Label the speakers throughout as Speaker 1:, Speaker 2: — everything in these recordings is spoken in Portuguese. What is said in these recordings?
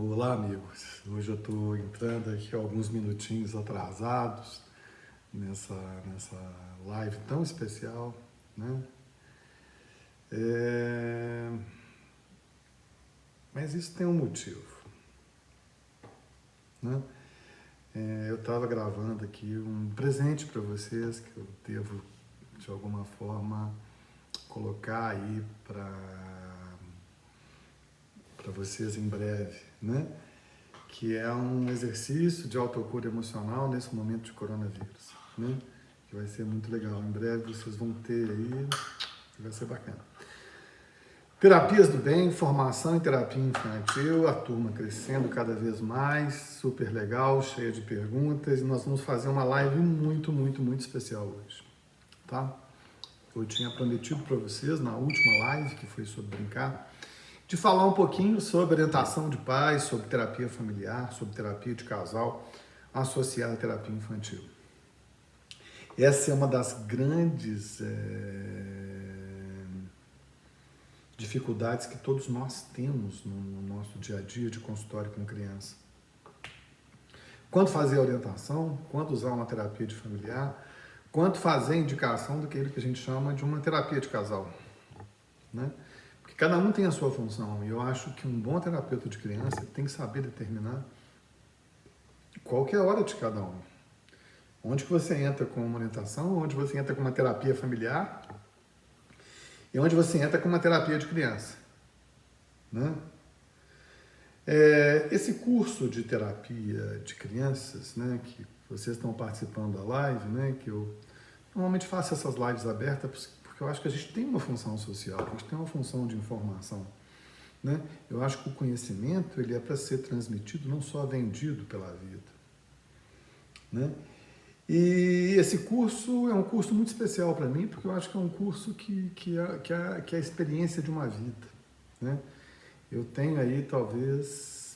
Speaker 1: Olá, amigos. Hoje eu estou entrando aqui alguns minutinhos atrasados nessa live tão especial, né? É, Mas isso tem um motivo, né? Eu estava gravando aqui um presente para vocês que eu devo, de alguma forma, colocar aí para vocês em breve, né? Que é um exercício de autocura emocional nesse momento de coronavírus, né? Que vai ser muito legal. Em breve vocês vão ter aí, vai ser bacana. Terapias do bem, formação em terapia infantil, a turma crescendo cada vez mais, super legal, cheia de perguntas, e nós vamos fazer uma live muito especial hoje, tá? Eu tinha prometido para vocês na última live, que foi sobre brincar, de falar um pouquinho sobre orientação de pais, sobre terapia familiar, sobre terapia de casal associada à terapia infantil. Essa é uma das grandes dificuldades que todos nós temos no nosso dia a dia de consultório com criança. Quanto fazer a orientação, quanto usar uma terapia de familiar, quanto fazer a indicação daquilo que a gente chama de uma terapia de casal, né? Porque cada um tem a sua função, e eu acho que um bom terapeuta de criança tem que saber determinar qual que é a hora de cada um. Onde que você entra com uma orientação, onde você entra com uma terapia familiar e onde você entra com uma terapia de criança, né? Esse curso de terapia de crianças, né, que vocês estão participando da live, né, que eu normalmente faço essas lives abertas porque eu acho que a gente tem uma função social, a gente tem uma função de informação, né? Eu acho que o conhecimento ele é para ser transmitido, não só vendido pela vida, né? E esse curso é um curso muito especial para mim, porque eu acho que é um curso que é a experiência de uma vida, né? Eu tenho aí talvez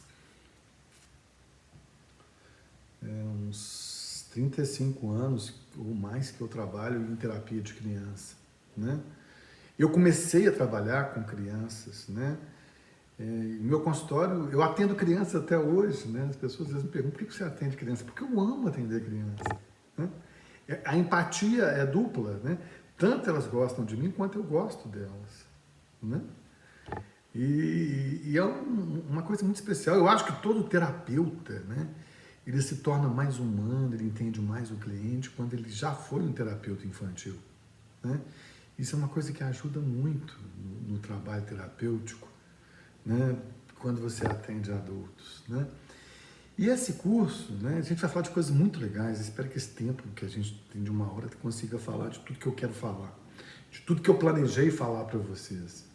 Speaker 1: uns 35 anos ou mais que eu trabalho em terapia de criança, né? Eu comecei a trabalhar com crianças, né? Em meu consultório, eu atendo crianças até hoje, né? As pessoas às vezes me perguntam, por que você atende criança? Porque eu amo atender criança, né? A empatia é dupla, né? Tanto elas gostam de mim, quanto eu gosto delas, né? E é uma coisa muito especial. Eu acho que todo terapeuta, né? Ele se torna mais humano, ele entende mais o cliente quando ele já foi um terapeuta infantil, né? Isso é uma coisa que ajuda muito no trabalho terapêutico, né? Quando você atende adultos, né? E esse curso, né, a gente vai falar de coisas muito legais. Espero que esse tempo que a gente tem de uma hora consiga falar de tudo que eu quero falar, de tudo que eu planejei falar para vocês.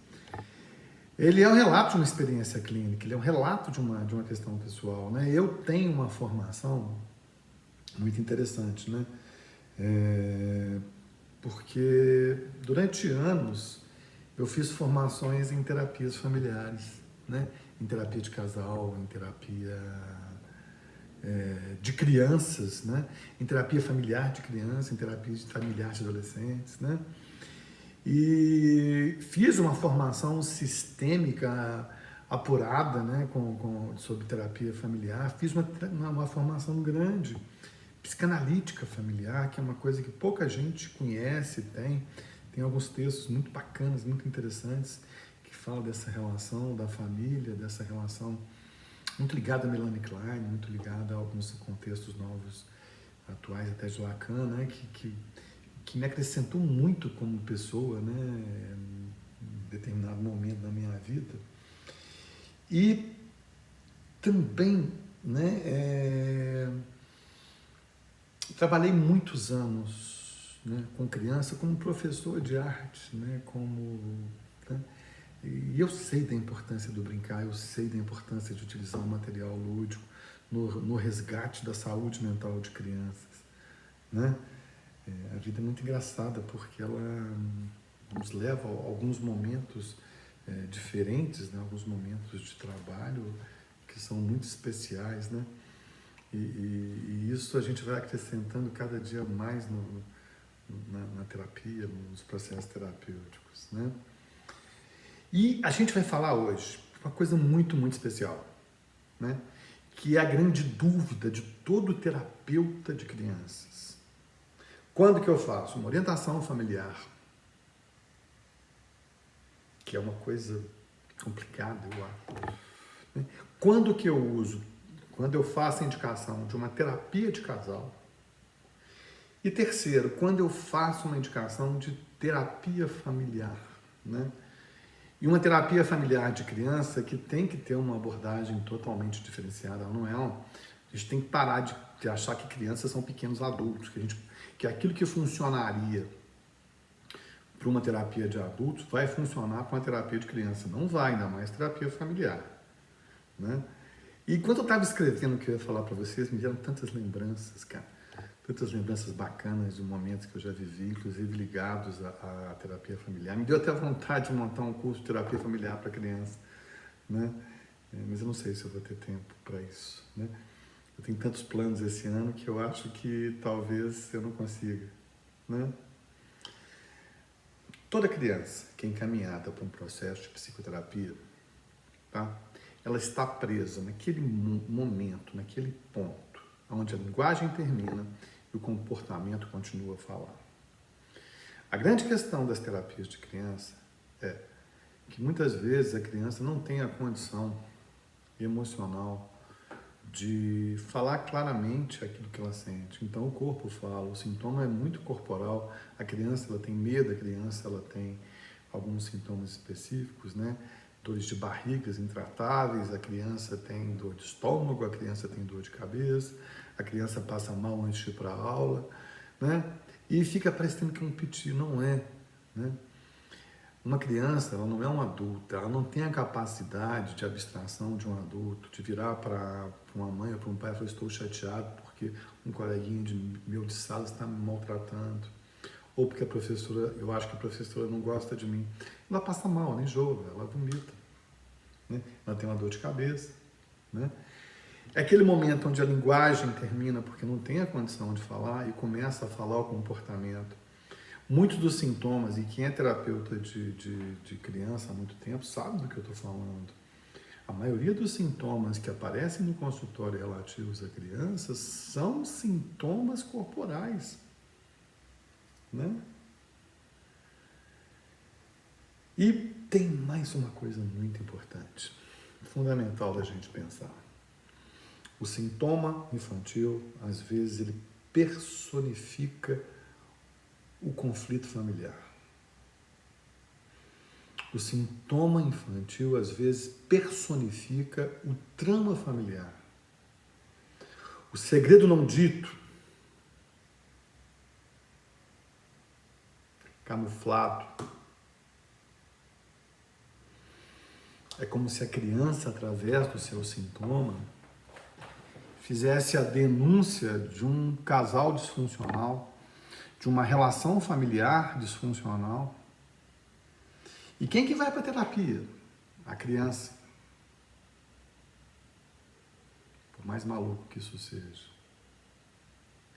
Speaker 1: Ele é um relato de uma experiência clínica, ele é um relato de uma questão pessoal, né? Eu tenho uma formação muito interessante, né? Porque durante anos eu fiz formações em terapias familiares, né? Em terapia de casal, em terapia de crianças, né? Em terapia familiar de criança, em terapia familiar de adolescentes, né? E fiz uma formação sistêmica apurada, né, sobre terapia familiar. Fiz uma formação grande, psicanalítica familiar, que é uma coisa que pouca gente conhece, tem alguns textos muito bacanas, muito interessantes, que falam dessa relação da família, dessa relação muito ligada a Melanie Klein, muito ligada a alguns contextos novos, atuais, até de Lacan, né, que me acrescentou muito como pessoa, né, em determinado momento da minha vida. E também, né, trabalhei muitos anos, né, com criança como professor de arte, né, né, e eu sei da importância do brincar, eu sei da importância de utilizar o material lúdico no resgate da saúde mental de crianças, né? A vida é muito engraçada porque ela nos leva a alguns momentos diferentes, né? Alguns momentos de trabalho que são muito especiais, né? E isso a gente vai acrescentando cada dia mais na terapia, nos processos terapêuticos, né? E a gente vai falar hoje uma coisa muito especial. né? Que é a grande dúvida de todo terapeuta de crianças. Quando que eu faço uma orientação familiar, que é uma coisa complicada, eu acho, né? Quando que eu uso, quando eu faço a indicação de uma terapia de casal. E terceiro, quando eu faço uma indicação de terapia familiar, né? E uma terapia familiar de criança que tem que ter uma abordagem totalmente diferenciada, não é? A gente tem que parar de achar que crianças são pequenos adultos, que aquilo que funcionaria para uma terapia de adultos vai funcionar para uma terapia de criança. Não vai, ainda mais terapia familiar, né? E quando eu estava escrevendo o que eu ia falar para vocês, me vieram tantas lembranças, cara. Tantas lembranças bacanas de momentos que eu já vivi, inclusive ligados à terapia familiar. Me deu até vontade de montar um curso de terapia familiar para criança, né? Mas eu não sei se eu vou ter tempo para isso, né? Eu tenho tantos planos esse ano que eu acho que talvez eu não consiga, né? Toda criança que é encaminhada para um processo de psicoterapia, tá? Ela está presa naquele momento, naquele ponto, onde a linguagem termina e o comportamento continua a falar. A grande questão das terapias de criança é que muitas vezes a criança não tem a condição emocional de falar claramente aquilo que ela sente. Então o corpo fala, o sintoma é muito corporal. A criança ela tem medo, a criança ela tem alguns sintomas específicos, né? Dores de barrigas intratáveis, a criança tem dor de estômago, a criança tem dor de cabeça, a criança passa mal antes de ir para a aula, né? E fica parecendo que é um piti, não é, né? Uma criança, ela não é um adulto, ela não tem a capacidade de abstração de um adulto, de virar para uma mãe ou para um pai e falar, estou chateado porque um coleguinha meu de sala está me maltratando, ou porque a professora, eu acho que a professora não gosta de mim. Ela passa mal, ela enjoa, ela vomita, né? Ela tem uma dor de cabeça, né? É aquele momento onde a linguagem termina porque não tem a condição de falar e começa a falar o comportamento. Muitos dos sintomas, e quem é terapeuta de criança há muito tempo sabe do que eu estou falando. A maioria dos sintomas que aparecem no consultório relativos a crianças são sintomas corporais, né? E tem mais uma coisa muito importante, fundamental da gente pensar. O sintoma infantil, às vezes, ele personifica o conflito familiar. O sintoma infantil, às vezes, personifica o trauma familiar. O segredo não dito, camuflado, é como se a criança, através do seu sintoma, fizesse a denúncia de um casal disfuncional, de uma relação familiar disfuncional. E quem que vai para a terapia? A criança. Por mais maluco que isso seja,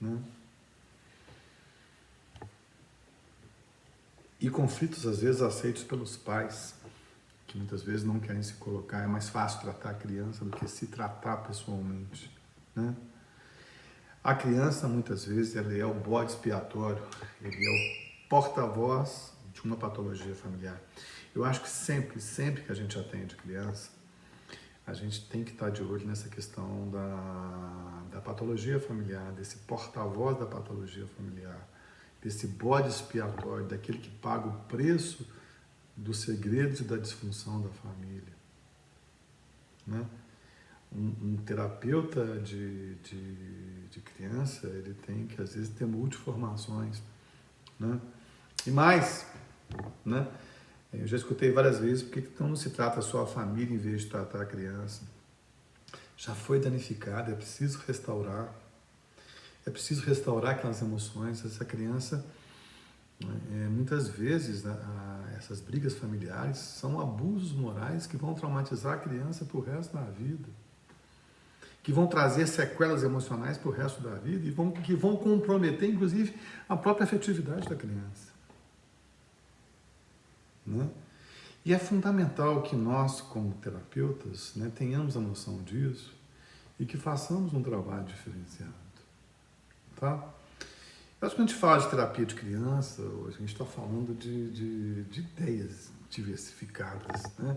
Speaker 1: né? E conflitos, às vezes, aceitos pelos pais, que muitas vezes não querem se colocar. É mais fácil tratar a criança do que se tratar pessoalmente, né? A criança, muitas vezes, ele é o bode expiatório, ele é o porta-voz de uma patologia familiar. Eu acho que sempre que a gente atende criança, a gente tem que estar de olho nessa questão da patologia familiar, desse porta-voz da patologia familiar, desse bode expiatório, daquele que paga o preço dos segredos e da disfunção da família, né? Um terapeuta de criança, ele tem que, às vezes, ter multiformações, né? E mais, né? Eu já escutei várias vezes, por que então não se trata só a família em vez de tratar a criança? Já foi danificada, é preciso restaurar. É preciso restaurar aquelas emoções. Essa criança, muitas vezes, essas brigas familiares são abusos morais que vão traumatizar a criança para o resto da vida, que vão trazer sequelas emocionais para o resto da vida e que vão comprometer, inclusive, a própria afetividade da criança, né? E é fundamental que nós, como terapeutas, né, tenhamos a noção disso e que façamos um trabalho diferenciado, tá? Eu acho que quando a gente fala de terapia de criança, hoje a gente está falando de ideias diversificadas, né?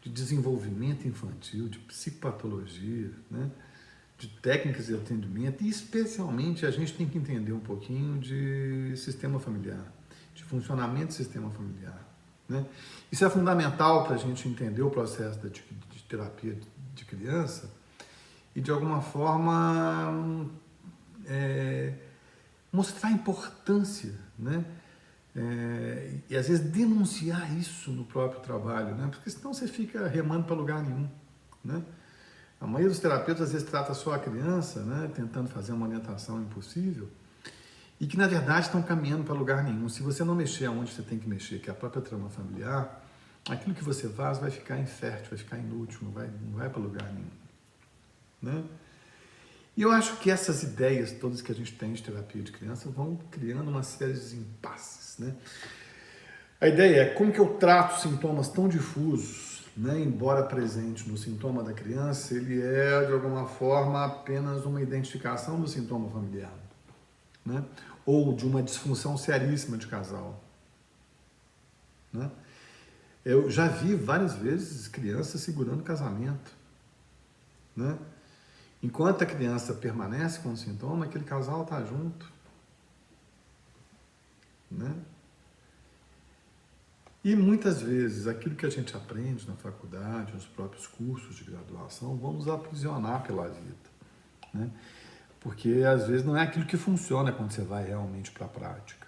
Speaker 1: De desenvolvimento infantil, de psicopatologia, né? De técnicas de atendimento e, especialmente, a gente tem que entender um pouquinho de sistema familiar, de funcionamento do sistema familiar, né? Isso é fundamental para a gente entender o processo de terapia de criança e, de alguma forma, mostrar a importância, né? E às vezes denunciar isso no próprio trabalho, né? Porque senão você fica remando para lugar nenhum, né? A maioria dos terapeutas às vezes trata só a criança, né? Tentando fazer uma orientação impossível e que na verdade estão caminhando para lugar nenhum. Se você não mexer aonde você tem que mexer, que é a própria trama familiar, aquilo que você faz vai ficar infértil, vai ficar inútil, não vai para lugar nenhum, né? E eu acho que essas ideias todas que a gente tem de terapia de criança vão criando uma série de impasses, né? A ideia é como que eu trato sintomas tão difusos, né? Embora presente no sintoma da criança, ele é, de alguma forma, apenas uma identificação do sintoma familiar, né? Ou de uma disfunção seríssima de casal, né? Eu já vi várias vezes crianças segurando casamento, né? Enquanto a criança permanece com o sintoma, aquele casal está junto, né? E muitas vezes aquilo que a gente aprende na faculdade, nos próprios cursos de graduação, vão nos aprisionar pela vida, né? Porque às vezes não é aquilo que funciona quando você vai realmente para a prática,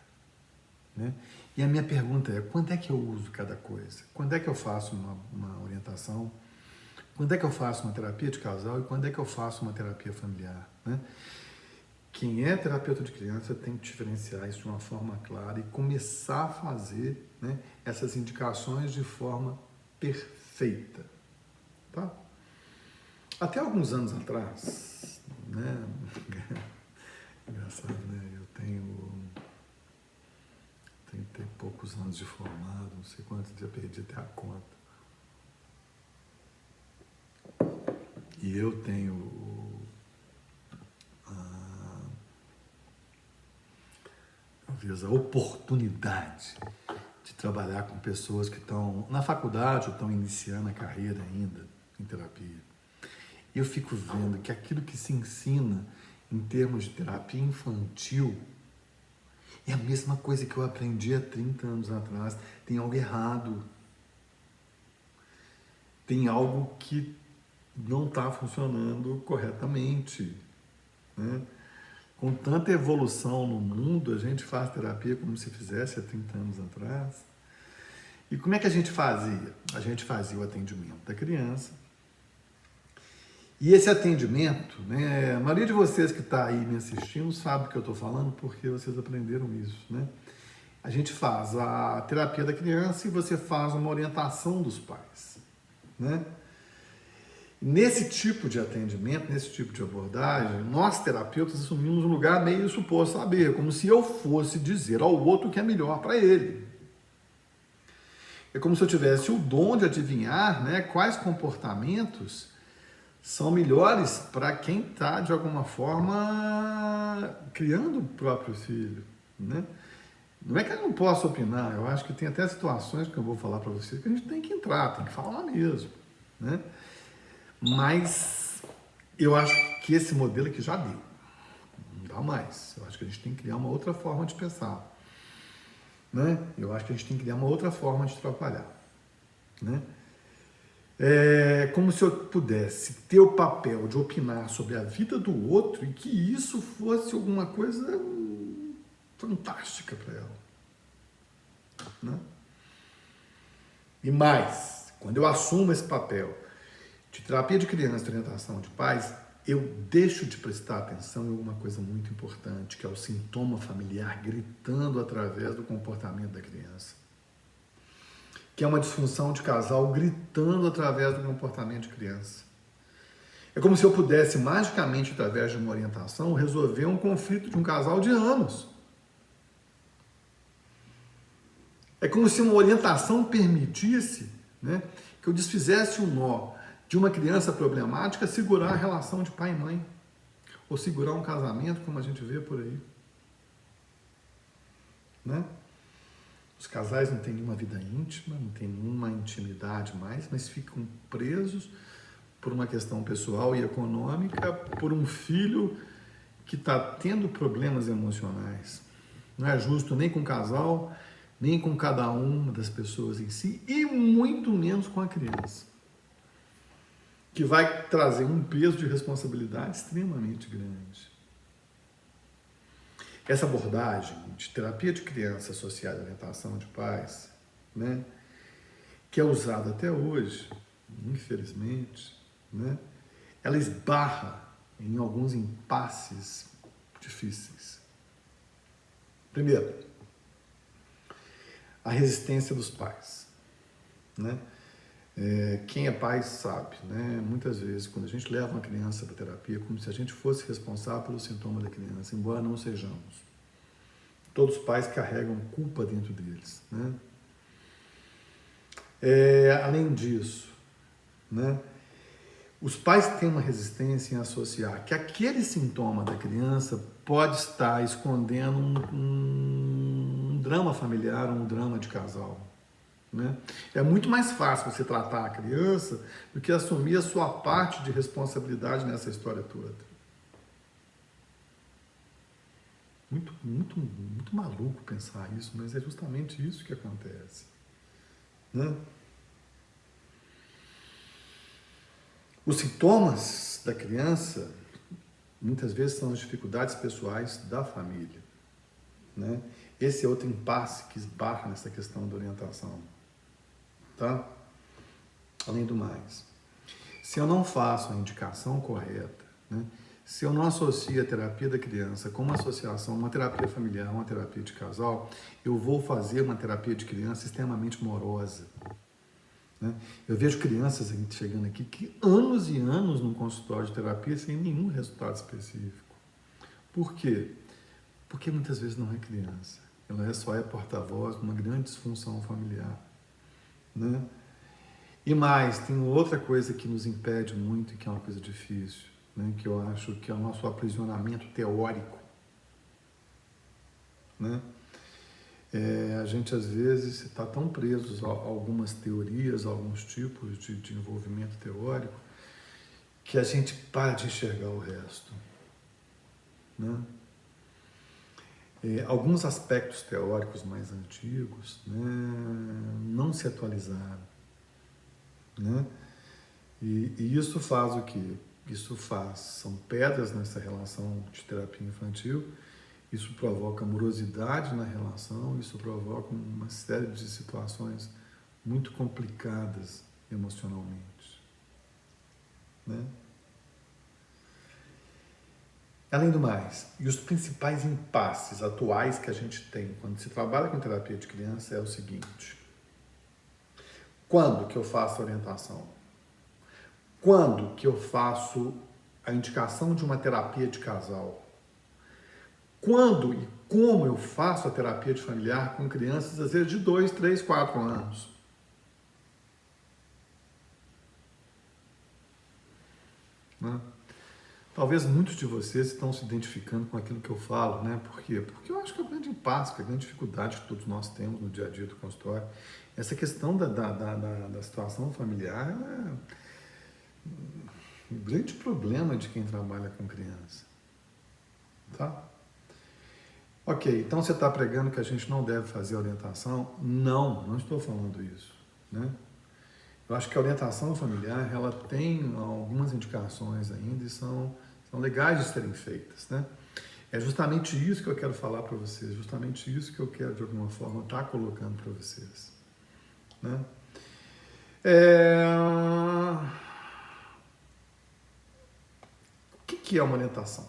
Speaker 1: né? E a minha pergunta é, quando é que eu uso cada coisa? Quando é que eu faço uma orientação? Quando é que eu faço uma terapia de casal e quando é que eu faço uma terapia familiar, né? Quem é terapeuta de criança tem que diferenciar isso de uma forma clara e começar a fazer, né, essas indicações de forma perfeita, tá? Até alguns anos atrás, né? Engraçado, né? Eu tenho 30 e poucos anos de formado, não sei quantos, já perdi até a conta. E eu tenho talvez a oportunidade de trabalhar com pessoas que estão na faculdade ou estão iniciando a carreira ainda em terapia. E eu fico vendo que aquilo que se ensina em termos de terapia infantil é a mesma coisa que eu aprendi há 30 anos atrás. Tem algo errado. Tem algo que não está funcionando corretamente, né? Com tanta evolução no mundo, a gente faz terapia como se fizesse há 30 anos atrás. E como é que a gente fazia? A gente fazia o atendimento da criança. E esse atendimento, né, a maioria de vocês que está aí me assistindo sabe do que eu estou falando porque vocês aprenderam isso, né? A gente faz a terapia da criança e você faz uma orientação dos pais, né? Nesse tipo de atendimento, nesse tipo de abordagem, nós terapeutas assumimos um lugar meio suposto saber, como se eu fosse dizer ao outro o que é melhor para ele. É como se eu tivesse o dom de adivinhar, né, quais comportamentos são melhores para quem está, de alguma forma, criando o próprio filho, né? Não é que eu não possa opinar, eu acho que tem até situações que eu vou falar para vocês que a gente tem que entrar, tem que falar mesmo, né? Mas eu acho que esse modelo aqui já deu, não dá mais. Eu acho que a gente tem que criar uma outra forma de pensar, né? Eu acho que a gente tem que criar uma outra forma de trabalhar, né? É como se eu pudesse ter o papel de opinar sobre a vida do outro e que isso fosse alguma coisa fantástica para ela, né? E mais, quando eu assumo esse papel de terapia de criança e orientação de pais, eu deixo de prestar atenção em alguma coisa muito importante, que é o sintoma familiar gritando através do comportamento da criança. Que é uma disfunção de casal gritando através do comportamento de criança. É como se eu pudesse, magicamente, através de uma orientação, resolver um conflito de um casal de anos. É como se uma orientação permitisse, né, que eu desfizesse o nó de uma criança problemática segurar a relação de pai e mãe, ou segurar um casamento, como a gente vê por aí. Né? Os casais não têm nenhuma vida íntima, não têm nenhuma intimidade mais, mas ficam presos por uma questão pessoal e econômica, por um filho que está tendo problemas emocionais. Não é justo nem com o casal, nem com cada uma das pessoas em si, e muito menos com a criança, que vai trazer um peso de responsabilidade extremamente grande. Essa abordagem de terapia de criança associada à orientação de pais, né, que é usada até hoje, infelizmente, né, ela esbarra em alguns impasses difíceis. Primeiro, a resistência dos pais. Né? Quem é pai sabe, né? Muitas vezes, quando a gente leva uma criança para terapia, é como se a gente fosse responsável pelo sintoma da criança, embora não sejamos. Todos os pais carregam culpa dentro deles. Né? Além disso, né? Os pais têm uma resistência em associar que aquele sintoma da criança pode estar escondendo um drama familiar, um drama de casal. Né? É muito mais fácil você tratar a criança do que assumir a sua parte de responsabilidade nessa história toda. Muito maluco pensar isso, mas é justamente isso que acontece. Né? Os sintomas da criança, muitas vezes, são as dificuldades pessoais da família. Né? Esse é outro impasse que esbarra nessa questão da orientação. Tá? Além do mais, se eu não faço a indicação correta, né? Se eu não associo a terapia da criança com uma associação, uma terapia familiar, uma terapia de casal, eu vou fazer uma terapia de criança extremamente morosa. Né? Eu vejo crianças chegando aqui que anos e anos num consultório de terapia sem nenhum resultado específico. Por quê? Porque muitas vezes não é criança. Ela só é porta-voz de uma grande disfunção familiar. Né? E mais, tem outra coisa que nos impede muito e que é uma coisa difícil, né? Que eu acho que é o nosso aprisionamento teórico. Né? A gente às vezes está tão preso a algumas teorias, a alguns tipos de envolvimento teórico, que a gente para de enxergar o resto. Né? Alguns aspectos teóricos mais antigos, né, não se atualizaram. Né? E isso faz o quê? São pedras nessa relação de terapia infantil, isso provoca morosidade na relação, isso provoca uma série de situações muito complicadas emocionalmente. Né? Além do mais, e os principais impasses atuais que a gente tem quando se trabalha com terapia de criança é o seguinte: quando que eu faço a orientação? Quando que eu faço a indicação de uma terapia de casal? Quando e como eu faço a terapia de familiar com crianças, às vezes de 2, 3, 4 anos? Né? Talvez muitos de vocês estão se identificando com aquilo que eu falo, né? Por quê? Porque eu acho que é o grande impasse, que é a grande dificuldade que todos nós temos no dia a dia do consultório. Essa questão da situação familiar é um grande problema de quem trabalha com criança. Tá? Ok, então você está pregando que a gente não deve fazer orientação? Não estou falando isso. Né? Eu acho que a orientação familiar, ela tem algumas indicações ainda e são legais de serem feitas. Né? É justamente isso que eu quero falar para vocês, justamente isso que eu quero, de alguma forma, estar colocando para vocês. Né? O que é uma orientação?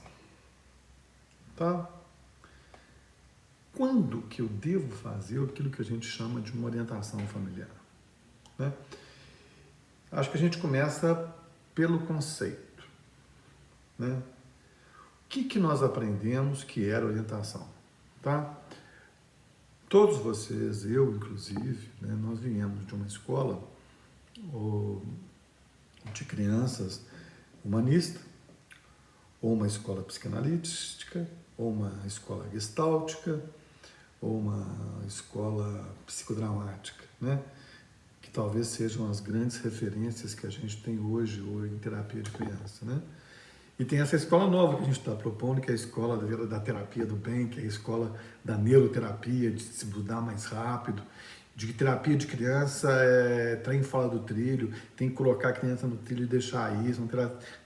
Speaker 1: Tá? Quando que eu devo fazer aquilo que a gente chama de uma orientação familiar? Né? Acho que a gente começa pelo conceito. Né? O que nós aprendemos que era orientação? Tá? todos vocês, eu inclusive, né, nós viemos de uma escola de crianças humanista, ou uma escola psicanalítica, ou uma escola gestáltica, ou uma escola psicodramática, né? Que talvez sejam as grandes referências que a gente tem hoje em terapia de criança, né? E tem essa escola nova que a gente está propondo, que é a escola da terapia do bem, que é a escola da neuroterapia, de se mudar mais rápido, de que terapia de criança é trem fora do trilho, tem que colocar a criança no trilho e deixar aí,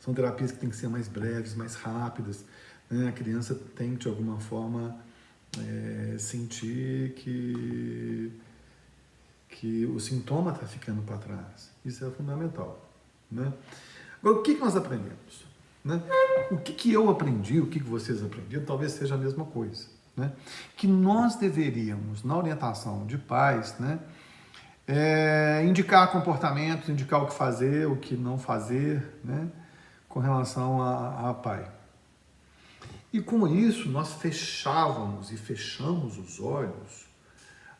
Speaker 1: são terapias que têm que ser mais breves, mais rápidas, né? A criança tem que, de alguma forma, sentir que o sintoma está ficando para trás. Isso é fundamental, né? Agora, o que nós aprendemos? Né? O que eu aprendi, o que vocês aprenderam, talvez seja a mesma coisa. Né? Que nós deveríamos, na orientação de pais, né, indicar comportamentos, indicar o que fazer, o que não fazer, né, com relação a pai. E com isso, nós fechávamos e fechamos os olhos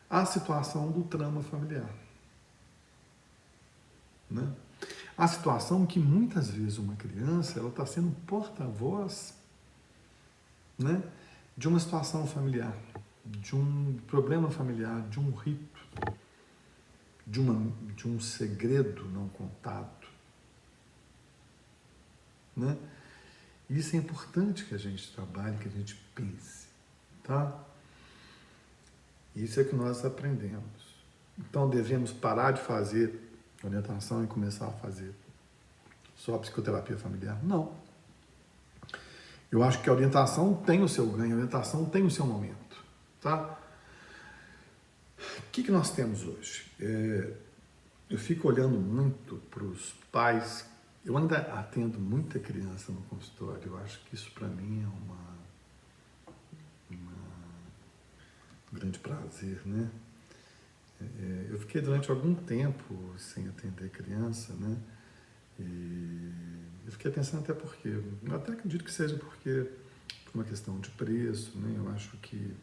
Speaker 1: à situação do trauma familiar. Né? A situação que muitas vezes uma criança ela está sendo porta-voz, né, de uma situação familiar, de um problema familiar, de um rito, de um segredo não contado. Né? Isso é importante que a gente trabalhe, que a gente pense. Tá? Isso é que nós aprendemos. Então devemos parar de fazer orientação e começar a fazer só a psicoterapia familiar? Não. Eu acho que a orientação tem o seu ganho, a orientação tem o seu momento. Tá? O que nós temos hoje? Eu fico olhando muito para os pais. Eu ainda atendo muita criança no consultório. Eu acho que isso para mim é um grande prazer, né? Eu fiquei durante algum tempo sem atender criança, né? E eu fiquei pensando até por quê. Eu até acredito que seja por uma questão de preço, né? Eu acho que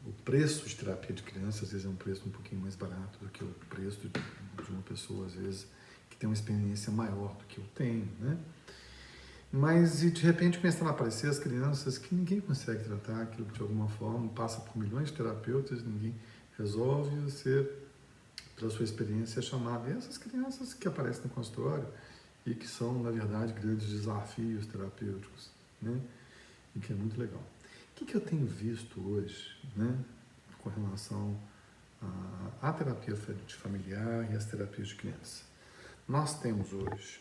Speaker 1: o preço de terapia de criança às vezes é um preço um pouquinho mais barato do que o preço de uma pessoa, às vezes, que tem uma experiência maior do que eu tenho, né? Mas, e de repente, começam a aparecer as crianças que ninguém consegue tratar, aquilo que de alguma forma passa por milhões de terapeutas, ninguém resolve, você, pela sua experiência, é chamado. E essas crianças que aparecem no consultório e que são, na verdade, grandes desafios terapêuticos, né? E que é muito legal. O que eu tenho visto hoje, né, com relação à terapia de familiar e às terapias de criança? Nós temos hoje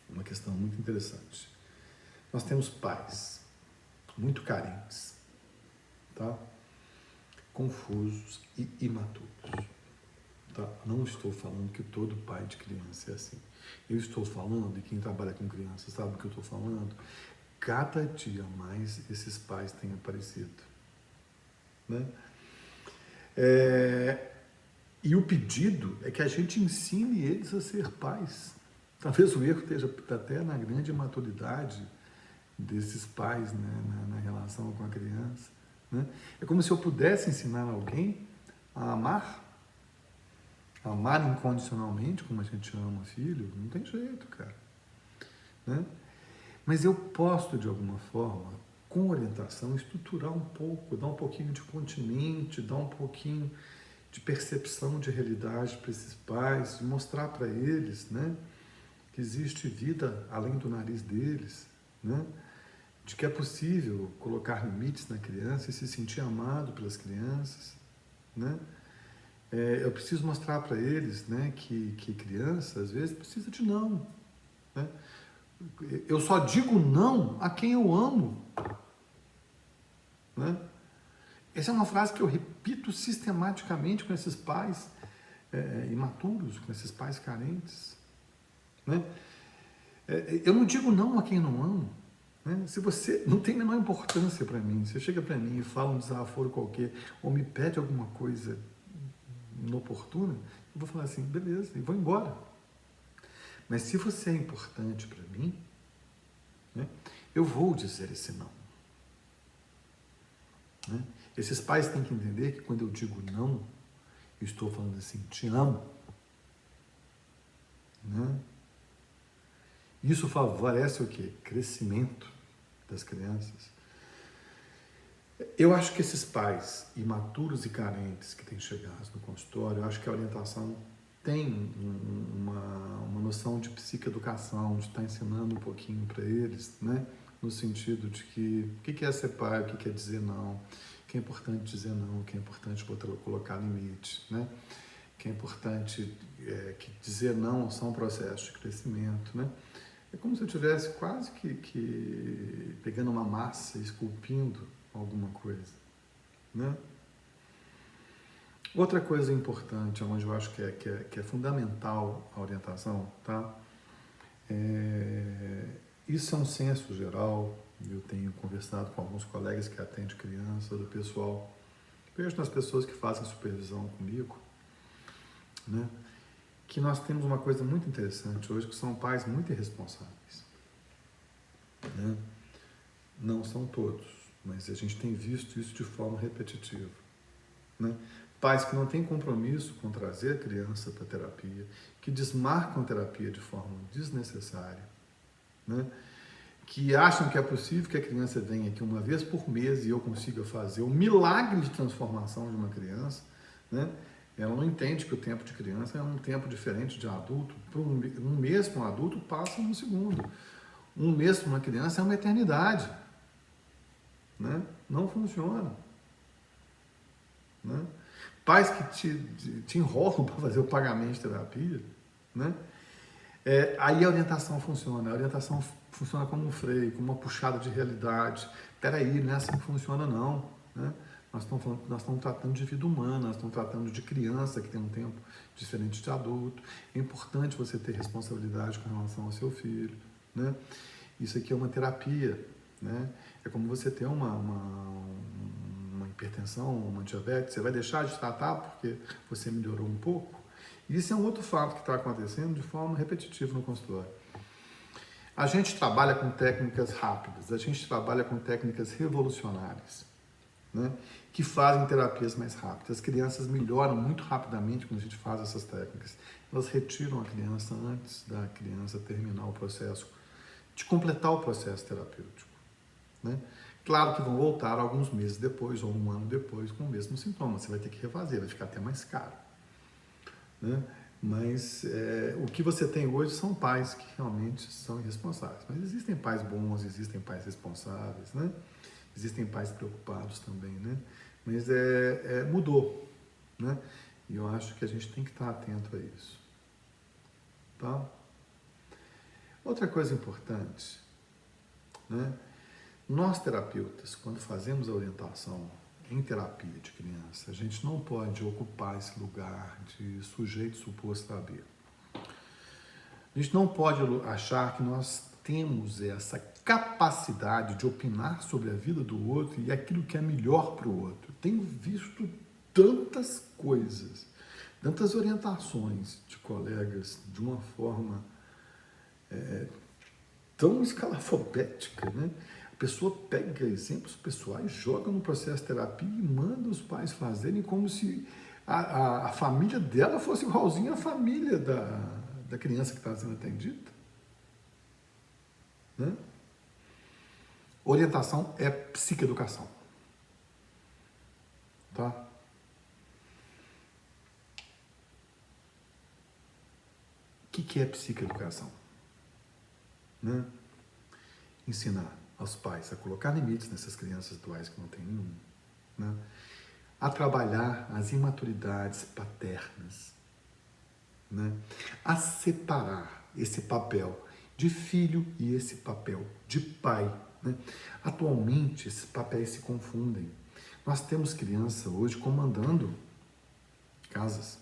Speaker 1: uma questão muito interessante. Nós temos pais muito carentes, tá? Confusos e imaturos. Tá? Não estou falando que todo pai de criança é assim. Eu estou falando, e quem trabalha com crianças sabe o que eu estou falando, cada dia mais esses pais têm aparecido. Né? E o pedido é que a gente ensine eles a ser pais. Talvez o erro esteja até na grande maturidade desses pais, né, na relação com a criança. Né? É como se eu pudesse ensinar alguém a amar incondicionalmente, como a gente ama filho. Não tem jeito, cara. Né? Mas eu posso, de alguma forma, com orientação, estruturar um pouco, dar um pouquinho de continente, dar um pouquinho de percepção de realidade para esses pais, mostrar para eles, né, que existe vida além do nariz deles, né, de que é possível colocar limites na criança e se sentir amado pelas crianças. Né. Eu preciso mostrar para eles, né, que criança, às vezes, precisa de não. Né. Eu só digo não a quem eu amo. Né? Essa é uma frase que eu repito sistematicamente com esses pais imaturos, com esses pais carentes. Né? Eu não digo não a quem não amo. Né? Se você não tem a menor importância para mim, você chega para mim e fala um desaforo qualquer, ou me pede alguma coisa inoportuna, eu vou falar assim, beleza, e vou embora. Mas se você é importante para mim, né, eu vou dizer esse não. né? Esses pais têm que entender que quando eu digo não, eu estou falando assim, te amo, né? Isso favorece o quê? Crescimento das crianças. Eu acho que esses pais imaturos e carentes que têm chegado no consultório, eu acho que a orientação tem uma noção de psicoeducação, de estar ensinando um pouquinho para eles, né? No sentido de que o que é ser pai, o que é dizer não, que é importante dizer não, que é importante colocar limite, né? Que é importante que dizer não são um processo de crescimento, né? É como se eu estivesse quase que pegando uma massa e esculpindo alguma coisa, né? Outra coisa importante, onde eu acho que é fundamental a orientação, tá? Isso é um senso geral, eu tenho conversado com alguns colegas que atendem criança, do pessoal, vejo nas pessoas que fazem supervisão comigo, né? Que nós temos uma coisa muito interessante hoje, que são pais muito irresponsáveis, né? Não são todos, mas a gente tem visto isso de forma repetitiva, né? Pais que não têm compromisso com trazer a criança para a terapia, que desmarcam a terapia de forma desnecessária, né? Que acham que é possível que a criança venha aqui uma vez por mês e eu consiga fazer o milagre de transformação de uma criança, né? Ela não entende que o tempo de criança é um tempo diferente de adulto. Para um mês para um adulto passa um segundo. Um mês para uma criança é uma eternidade, né? Não funciona, né? Pais que te enrolam para fazer o pagamento de terapia, né? Aí a orientação funciona. A orientação funciona como um freio, como uma puxada de realidade. Peraí, não é assim que funciona não, né? Nós estamos tratando de vida humana, nós estamos tratando de criança que tem um tempo diferente de adulto. É importante você ter responsabilidade com relação ao seu filho, né? Isso aqui é uma terapia, né? É como você ter uma hipertensão, uma diabetes, você vai deixar de tratar porque você melhorou um pouco? Isso é um outro fato que está acontecendo de forma repetitiva no consultório. A gente trabalha com técnicas rápidas, a gente trabalha com técnicas revolucionárias, né? Que fazem terapias mais rápidas. As crianças melhoram muito rapidamente quando a gente faz essas técnicas. Elas retiram a criança antes da criança terminar o processo, de completar o processo terapêutico, né? Claro que vão voltar alguns meses depois ou um ano depois com o mesmo sintoma. Você vai ter que refazer, vai ficar até mais caro, né? Mas o que você tem hoje são pais que realmente são irresponsáveis. Mas existem pais bons, existem pais responsáveis, né? Existem pais preocupados também, né? Mas mudou, né? E eu acho que a gente tem que estar atento a isso, tá? Outra coisa importante, né? Nós terapeutas, quando fazemos a orientação em terapia de criança, a gente não pode ocupar esse lugar de sujeito suposto saber. A gente não pode achar que nós temos essa capacidade de opinar sobre a vida do outro e aquilo que é melhor para o outro. Tenho visto tantas coisas, tantas orientações de colegas de uma forma tão escalafobética, né? A pessoa pega exemplos pessoais, joga no processo de terapia e manda os pais fazerem como se a família dela fosse igualzinha à família da criança que está sendo atendida, né? Orientação é psicoeducação, tá? O que é psicoeducação? Né? Ensinar aos pais a colocar limites nessas crianças duais que não tem nenhum, né? A trabalhar as imaturidades paternas, né? A separar esse papel de filho e esse papel de pai, né? Atualmente esses papéis se confundem. Nós temos criança hoje comandando casas.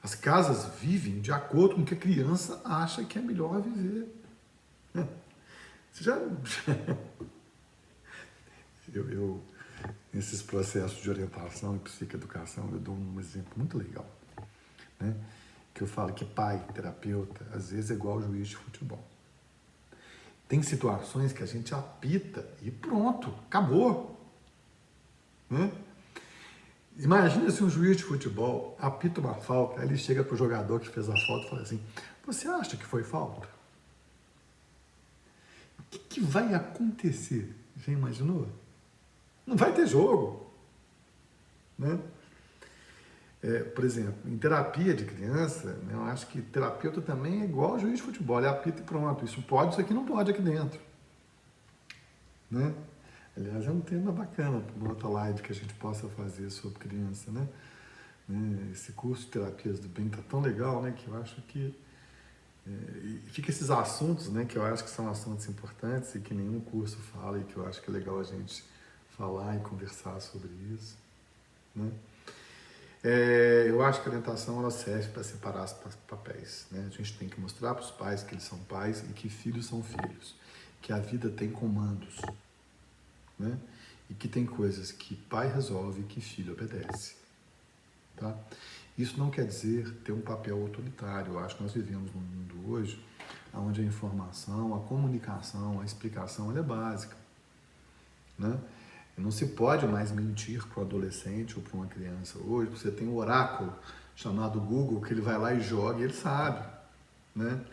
Speaker 1: As casas vivem de acordo com o que a criança acha que é melhor viver. Você já... eu, nesses processos de orientação e psicoeducação, eu dou um exemplo muito legal, né? Que eu falo que pai, terapeuta, às vezes é igual juiz de futebol. Tem situações que a gente apita e pronto, acabou. né? Imagina se um juiz de futebol apita uma falta, aí ele chega para o jogador que fez a falta e fala assim, você acha que foi falta? O que vai acontecer? Já imaginou? Não vai ter jogo, né? Por exemplo, em terapia de criança, né, eu acho que terapeuta também é igual juiz de futebol, ele apita e pronto, isso pode, isso aqui não pode aqui dentro, né? Aliás, é um tema bacana para uma outra live que a gente possa fazer sobre criança, né? Esse curso de terapias do bem tá tão legal, né, que eu acho que e fica esses assuntos, né, que eu acho que são assuntos importantes e que nenhum curso fala e que eu acho que é legal a gente falar e conversar sobre isso, né? Eu acho que a orientação ela serve para separar os papéis, né? A gente tem que mostrar para os pais que eles são pais e que filhos são filhos, que a vida tem comandos, né? E que tem coisas que pai resolve e que filho obedece, tá? Isso não quer dizer ter um papel autoritário. Eu acho que nós vivemos num mundo hoje onde a informação, a comunicação, a explicação ela é básica, né? Não se pode mais mentir para o adolescente ou para uma criança. Hoje você tem um oráculo chamado Google que ele vai lá e joga e ele sabe, né?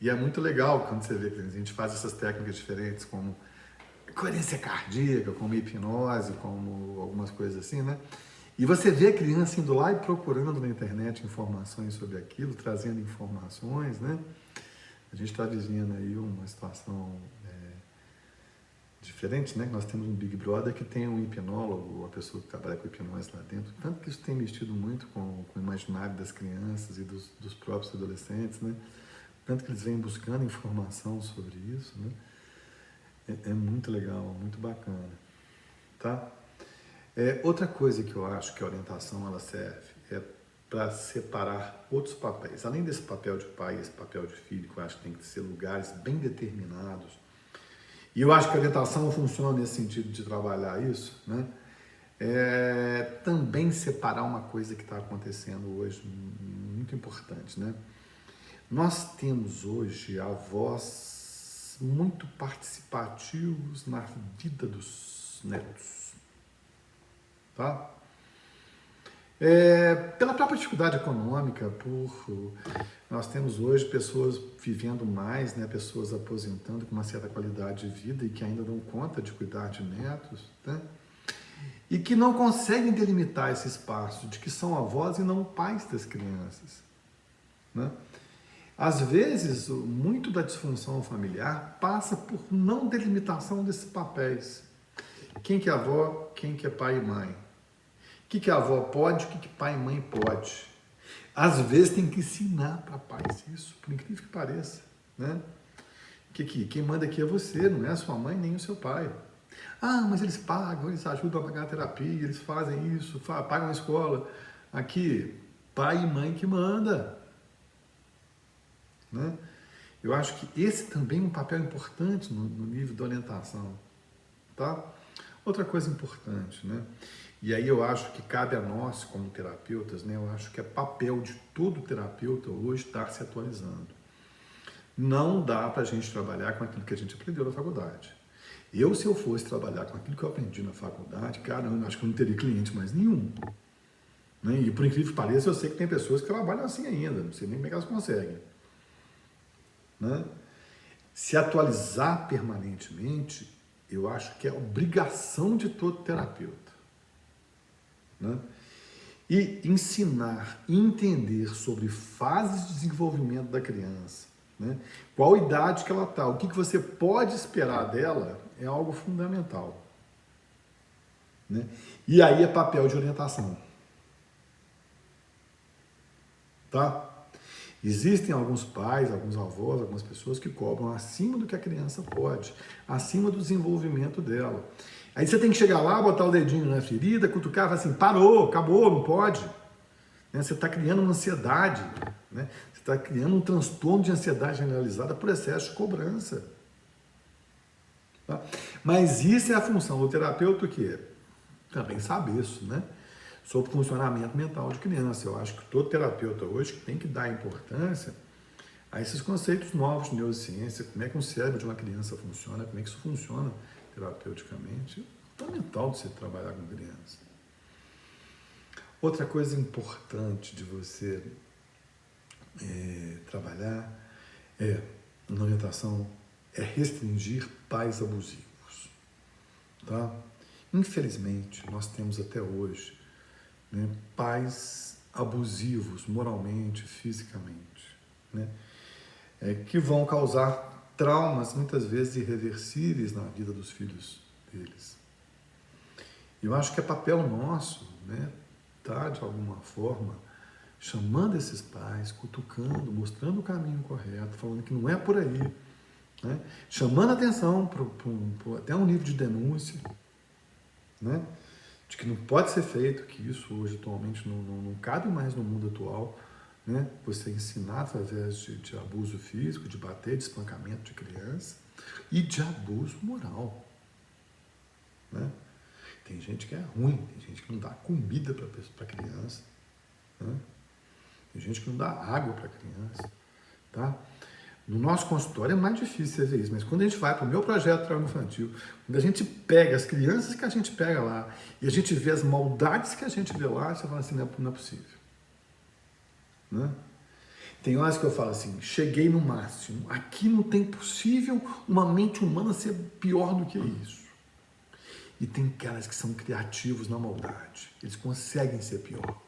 Speaker 1: E é muito legal quando você vê que a gente faz essas técnicas diferentes como coerência cardíaca, como hipnose, como algumas coisas assim, né? E você vê a criança indo lá e procurando na internet informações sobre aquilo, trazendo informações, né? A gente está vivendo aí uma situação diferente, né? Nós temos um Big Brother que tem um hipnólogo, uma pessoa que trabalha com hipnose lá dentro. Tanto que isso tem mexido muito com o imaginário das crianças e dos próprios adolescentes, né? Tanto que eles vêm buscando informação sobre isso, né? É muito legal, muito bacana, tá? Outra coisa que eu acho que a orientação ela serve é para separar outros papéis. Além desse papel de pai, esse papel de filho, que eu acho que tem que ser lugares bem determinados. E eu acho que a orientação funciona nesse sentido de trabalhar isso, né? Também separar uma coisa que está acontecendo hoje, muito importante, né? Nós temos hoje avós muito participativos na vida dos netos, tá? Pela própria dificuldade econômica, nós temos hoje pessoas vivendo mais, né, pessoas aposentando com uma certa qualidade de vida e que ainda dão conta de cuidar de netos, né? E que não conseguem delimitar esse espaço de que são avós e não pais das crianças, né? Às vezes, muito da disfunção familiar passa por não delimitação desses papéis. Quem que é avó, quem que é pai e mãe? O que a avó pode, o que pai e mãe pode. Às vezes tem que ensinar para pais isso, por incrível que pareça, né? Quem manda aqui é você, não é a sua mãe nem o seu pai. Ah, mas eles pagam, eles ajudam a pagar a terapia, eles fazem isso, pagam a escola. Aqui, pai e mãe que manda, né? Eu acho que esse também é um papel importante no nível da orientação, tá? Outra coisa importante, né? E aí eu acho que cabe a nós, como terapeutas, né? Eu acho que é papel de todo terapeuta hoje estar se atualizando. Não dá para a gente trabalhar com aquilo que a gente aprendeu na faculdade. Se eu fosse trabalhar com aquilo que eu aprendi na faculdade, cara, eu acho que eu não teria cliente mais nenhum, né? E por incrível que pareça, eu sei que tem pessoas que trabalham assim ainda, não sei nem como é que elas conseguem, né? Se atualizar permanentemente, eu acho que é obrigação de todo terapeuta, né? E ensinar, entender sobre fases de desenvolvimento da criança, né? Qual idade que ela está, o que você pode esperar dela é algo fundamental, né? E aí é papel de orientação, tá? Existem alguns pais, alguns avós, algumas pessoas que cobram acima do que a criança pode, acima do desenvolvimento dela. Aí você tem que chegar lá, botar o dedinho na ferida, cutucar e falar assim, parou, acabou, não pode. Né? Você está criando uma ansiedade, né? Você está criando um transtorno de ansiedade generalizada por excesso de cobrança. Tá? Mas isso é a função do terapeuta, o quê? Também sabe isso, né? Sobre o funcionamento mental de criança. Eu acho que todo terapeuta hoje tem que dar importância a esses conceitos novos de neurociência, como é que o cérebro de uma criança funciona, como é que isso funciona terapeuticamente. É fundamental de você trabalhar com criança. Outra coisa importante de você trabalhar na orientação é restringir pais abusivos, tá? Infelizmente, nós temos até hoje, né, pais abusivos moralmente, fisicamente, né, que vão causar traumas muitas vezes irreversíveis na vida dos filhos deles. Eu acho que é papel nosso, né, tá, de alguma forma, chamando esses pais, cutucando, mostrando o caminho correto, falando que não é por aí, né, chamando atenção até um nível de denúncia, né, de que não pode ser feito, que isso hoje atualmente não cabe mais no mundo atual, né, você ensinar através de abuso físico, de bater, de espancamento de criança e de abuso moral, né. Tem gente que é ruim, tem gente que não dá comida para criança, né? Tem gente que não dá água para criança, tá? No nosso consultório é mais difícil você ver isso, mas quando a gente vai para o meu projeto de trabalho infantil, quando a gente pega as crianças que a gente pega lá e a gente vê as maldades que a gente vê lá, você fala assim, não é possível, né? Tem horas que eu falo assim, cheguei no máximo, aqui não tem possível uma mente humana ser pior do que isso. E tem caras que são criativos na maldade. Eles conseguem ser pior.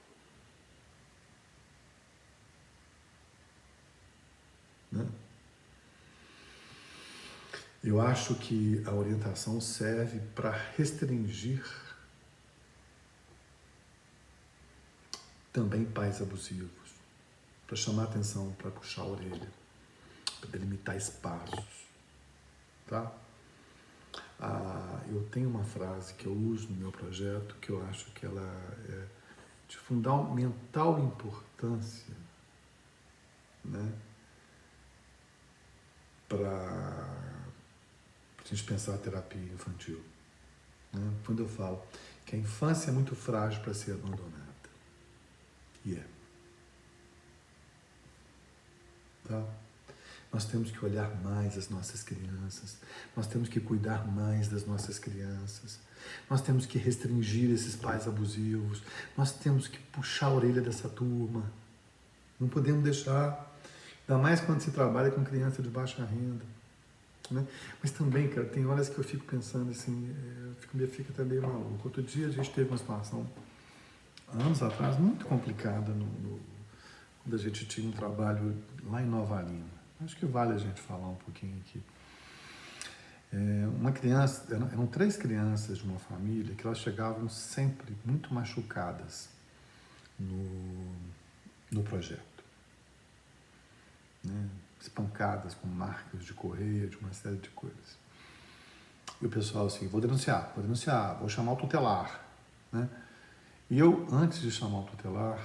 Speaker 1: Né? Eu acho que a orientação serve para restringir também pais abusivos, para chamar atenção, para puxar a orelha, para delimitar espaços. Tá? Eu tenho uma frase que eu uso no meu projeto que eu acho que ela é de fundamental importância, né, para a gente pensar a terapia infantil. Né? Quando eu falo que a infância é muito frágil para ser abandonada. E é. Tá? Nós temos que olhar mais as nossas crianças, nós temos que cuidar mais das nossas crianças, nós temos que restringir esses pais abusivos, nós temos que puxar a orelha dessa turma, não podemos deixar, ainda mais quando se trabalha com criança de baixa renda. Né? Mas também, cara, tem horas que eu fico pensando assim, eu fico até meio maluco. Outro dia a gente teve uma situação, anos atrás, muito complicada, quando a gente tinha um trabalho lá em Nova Lima. Acho que vale a gente falar um pouquinho aqui. Uma criança, eram 3 crianças de uma família que elas chegavam sempre muito machucadas no projeto. Né? Espancadas com marcas de correia, de uma série de coisas. E o pessoal assim, vou denunciar, vou chamar o tutelar. Né? E eu, antes de chamar o tutelar,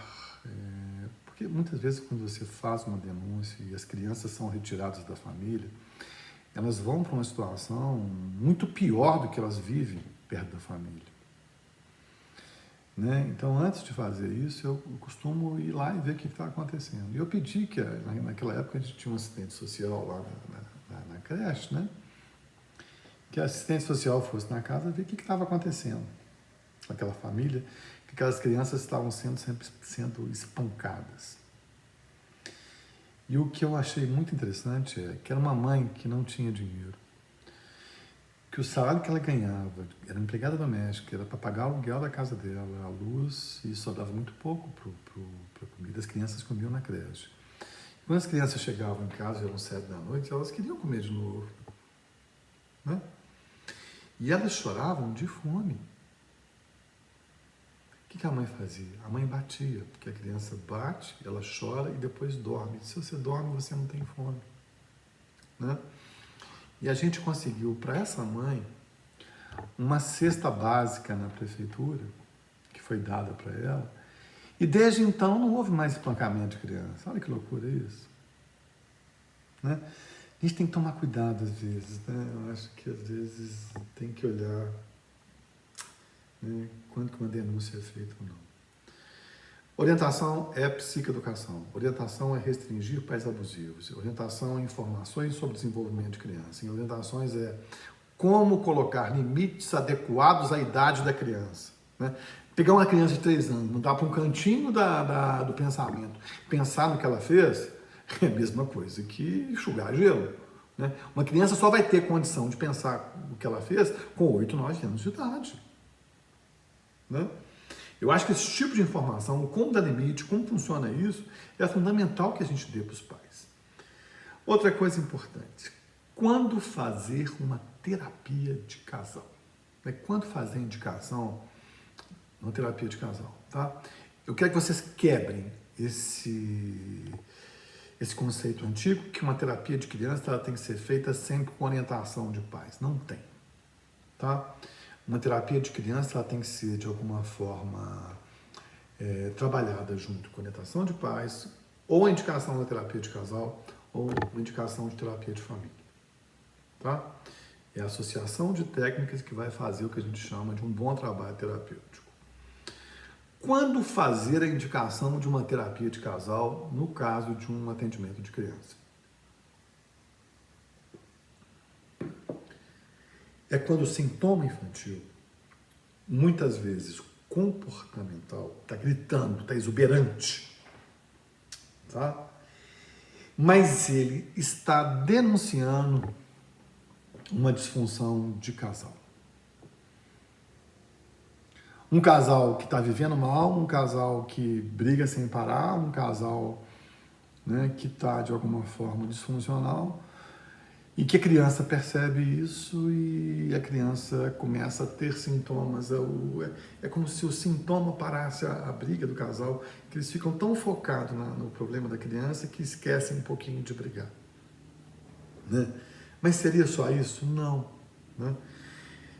Speaker 1: porque muitas vezes quando você faz uma denúncia e as crianças são retiradas da família, elas vão para uma situação muito pior do que elas vivem perto da família. Né? Então, antes de fazer isso, eu costumo ir lá e ver o que está acontecendo. E eu pedi que, naquela época, a gente tinha um assistente social lá na creche, né? Que a assistente social fosse na casa ver o que estava acontecendo com aquela família, que aquelas crianças estavam sempre sendo espancadas. E o que eu achei muito interessante é que era uma mãe que não tinha dinheiro, que o salário que ela ganhava, era empregada doméstica, era para pagar o aluguel da casa dela, a luz, e sobrava muito pouco para comida. As crianças comiam na creche. Quando as crianças chegavam em casa, eram 7 da noite, elas queriam comer de novo. Né? E elas choravam de fome. O que a mãe fazia? A mãe batia, porque a criança bate, ela chora e depois dorme. Se você dorme, você não tem fome. Né? E a gente conseguiu para essa mãe uma cesta básica na prefeitura, que foi dada para ela, e desde então não houve mais espancamento de criança. Olha que loucura isso. Né? A gente tem que tomar cuidado às vezes. Né? Eu acho que às vezes tem que olhar, né, quando que uma denúncia é feita ou não. Orientação é psicoeducação. Orientação é restringir pais abusivos. Orientação é informações sobre desenvolvimento de criança. E orientações é como colocar limites adequados à idade da criança. Né? Pegar uma criança de 3 anos, mudar para um cantinho do pensamento, pensar no que ela fez, é a mesma coisa que enxugar gelo. Né? Uma criança só vai ter condição de pensar o que ela fez com 8, 9 anos de idade. Né? Eu acho que esse tipo de informação, como dar limite, como funciona isso, é fundamental que a gente dê para os pais. Outra coisa importante, quando fazer uma terapia de casal? Né? Quando fazer indicação, uma terapia de casal, tá? Eu quero que vocês quebrem esse conceito antigo que uma terapia de criança ela tem que ser feita sempre com orientação de pais. Não tem, tá? Uma terapia de criança ela tem que ser, de alguma forma, trabalhada junto com orientação de pais, ou a indicação da terapia de casal, ou a indicação de terapia de família, tá? É a associação de técnicas que vai fazer o que a gente chama de um bom trabalho terapêutico. Quando fazer a indicação de uma terapia de casal no caso de um atendimento de criança? É quando o sintoma infantil, muitas vezes comportamental, está gritando, está exuberante, tá? Mas ele está denunciando uma disfunção de casal. Um casal que está vivendo mal, um casal que briga sem parar, um casal, né, que está de alguma forma disfuncional e que a criança percebe isso e a criança começa a ter sintomas. É como se o sintoma parasse a briga do casal, que eles ficam tão focados no problema da criança que esquecem um pouquinho de brigar. Né? Mas seria só isso? Não. Né?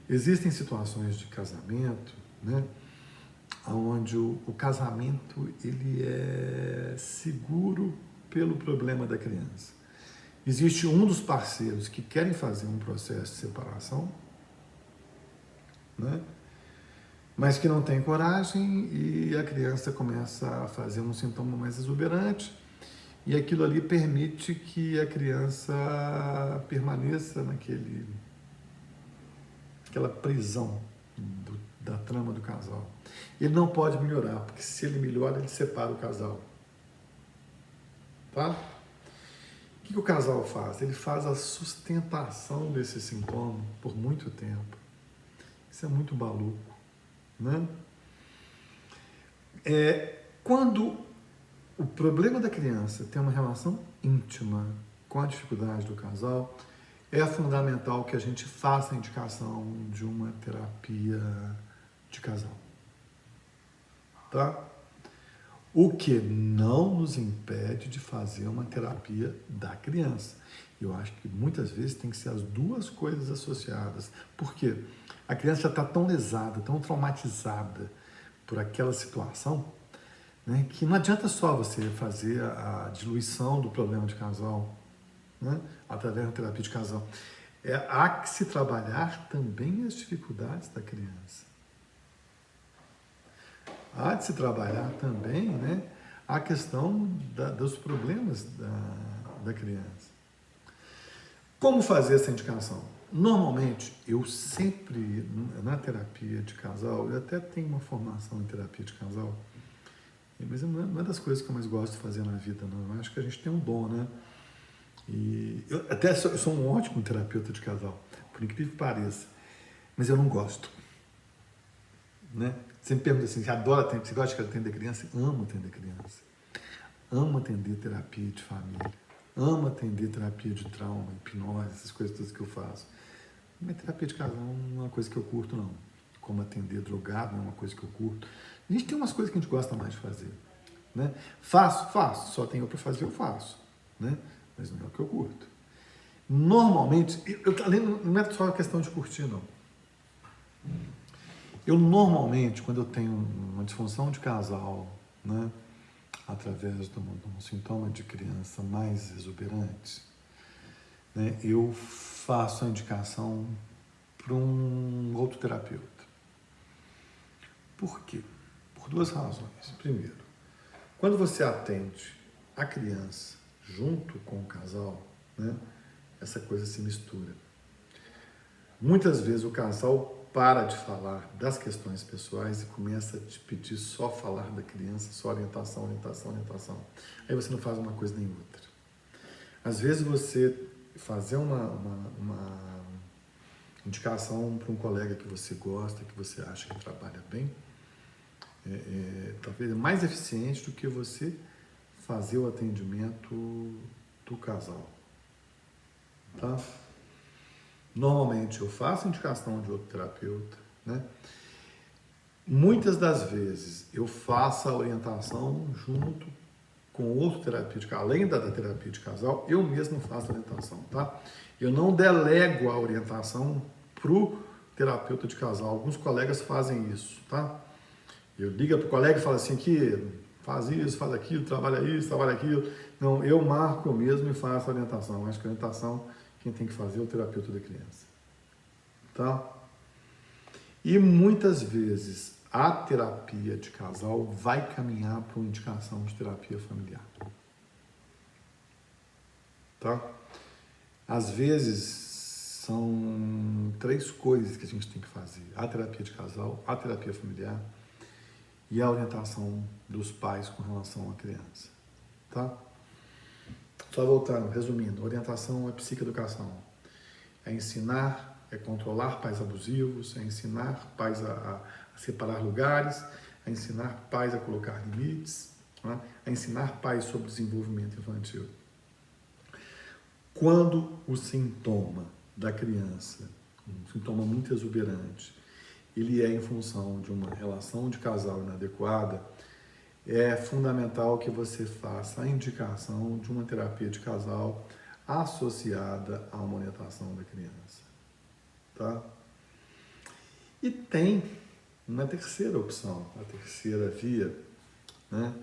Speaker 1: Existem situações de casamento, né, onde o casamento ele é seguro pelo problema da criança. Existe um dos parceiros que querem fazer um processo de separação, né, mas que não tem coragem e a criança começa a fazer um sintoma mais exuberante e aquilo ali permite que a criança permaneça naquela prisão da trama do casal. Ele não pode melhorar, porque se ele melhora, ele separa o casal. Tá? O que o casal faz? Ele faz a sustentação desse sintoma por muito tempo. Isso é muito maluco. Né? Quando o problema da criança tem uma relação íntima com a dificuldade do casal, é fundamental que a gente faça a indicação de uma terapia de casal. Tá? O que não nos impede de fazer uma terapia da criança. Eu acho que muitas vezes tem que ser as duas coisas associadas. Por quê? A criança já está tão lesada, tão traumatizada por aquela situação, né, que não adianta só você fazer a diluição do problema de casal, né, através da terapia de casal. Há que se trabalhar também as dificuldades da criança. Há de se trabalhar também, né, a questão dos problemas da criança. Como fazer essa indicação? Normalmente, eu sempre, na terapia de casal, eu até tenho uma formação em terapia de casal, mas não é das coisas que eu mais gosto de fazer na vida, não. Eu acho que a gente tem um dom, né? E eu sou um ótimo terapeuta de casal, por incrível que pareça, mas eu não gosto. Né? Você me pergunta assim, você adora atender, você gosta de atender criança? Amo atender criança. Amo atender terapia de família. Amo atender terapia de trauma, hipnose, essas coisas todas que eu faço. Mas terapia de casal não é uma coisa que eu curto, não. Como atender drogado não é uma coisa que eu curto. A gente tem umas coisas que a gente gosta mais de fazer. Né? Faço. Só tenho para fazer, eu faço. Né? Mas não é o que eu curto. Normalmente, não é só uma questão de curtir, não. Eu normalmente, quando eu tenho uma disfunção de casal, né, através de um sintoma de criança mais exuberante, né, eu faço a indicação para um outro terapeuta. Por quê? Por duas razões. Primeiro, quando você atende a criança junto com o casal, né, essa coisa se mistura. Muitas vezes o casal para de falar das questões pessoais e começa a te pedir só falar da criança, só orientação, orientação, orientação. Aí você não faz uma coisa nem outra. Às vezes você fazer uma indicação para um colega que você gosta, que você acha que trabalha bem, talvez é mais eficiente do que você fazer o atendimento do casal. Tá? Normalmente eu faço indicação de outro terapeuta, né? Muitas das vezes eu faço a orientação junto com outro terapeuta, além da terapia de casal, eu mesmo faço a orientação, tá? Eu não delego a orientação pro terapeuta de casal. Alguns colegas fazem isso, tá? Eu ligo pro colega e falo assim, aqui, faz isso, faz aquilo, trabalha isso, trabalha aquilo. Não, eu marco eu mesmo e faço a orientação. Acho que a orientação quem tem que fazer é o terapeuta da criança, tá? E muitas vezes a terapia de casal vai caminhar para uma indicação de terapia familiar, tá? Às vezes são 3 coisas que a gente tem que fazer: a terapia de casal, a terapia familiar e a orientação dos pais com relação à criança, tá? Só voltando, resumindo, orientação é psicoeducação, é ensinar, é controlar pais abusivos, é ensinar pais a separar lugares, é ensinar pais a colocar limites, né? É ensinar pais sobre desenvolvimento infantil. Quando o sintoma da criança, um sintoma muito exuberante, ele é em função de uma relação de casal inadequada, é fundamental que você faça a indicação de uma terapia de casal associada a uma orientação da criança, tá? E tem uma terceira opção, a terceira via, né,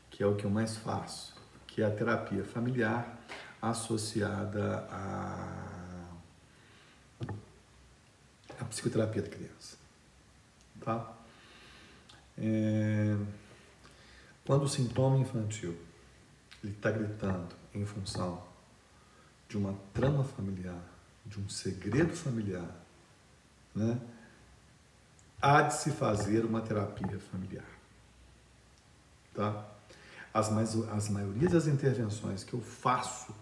Speaker 1: que é o que eu mais faço, que é a terapia familiar associada à psicoterapia da criança, tá? Quando o sintoma infantil ele está gritando em função de uma trama familiar, de um segredo familiar, né, há de se fazer uma terapia familiar, tá? As maiorias das intervenções que eu faço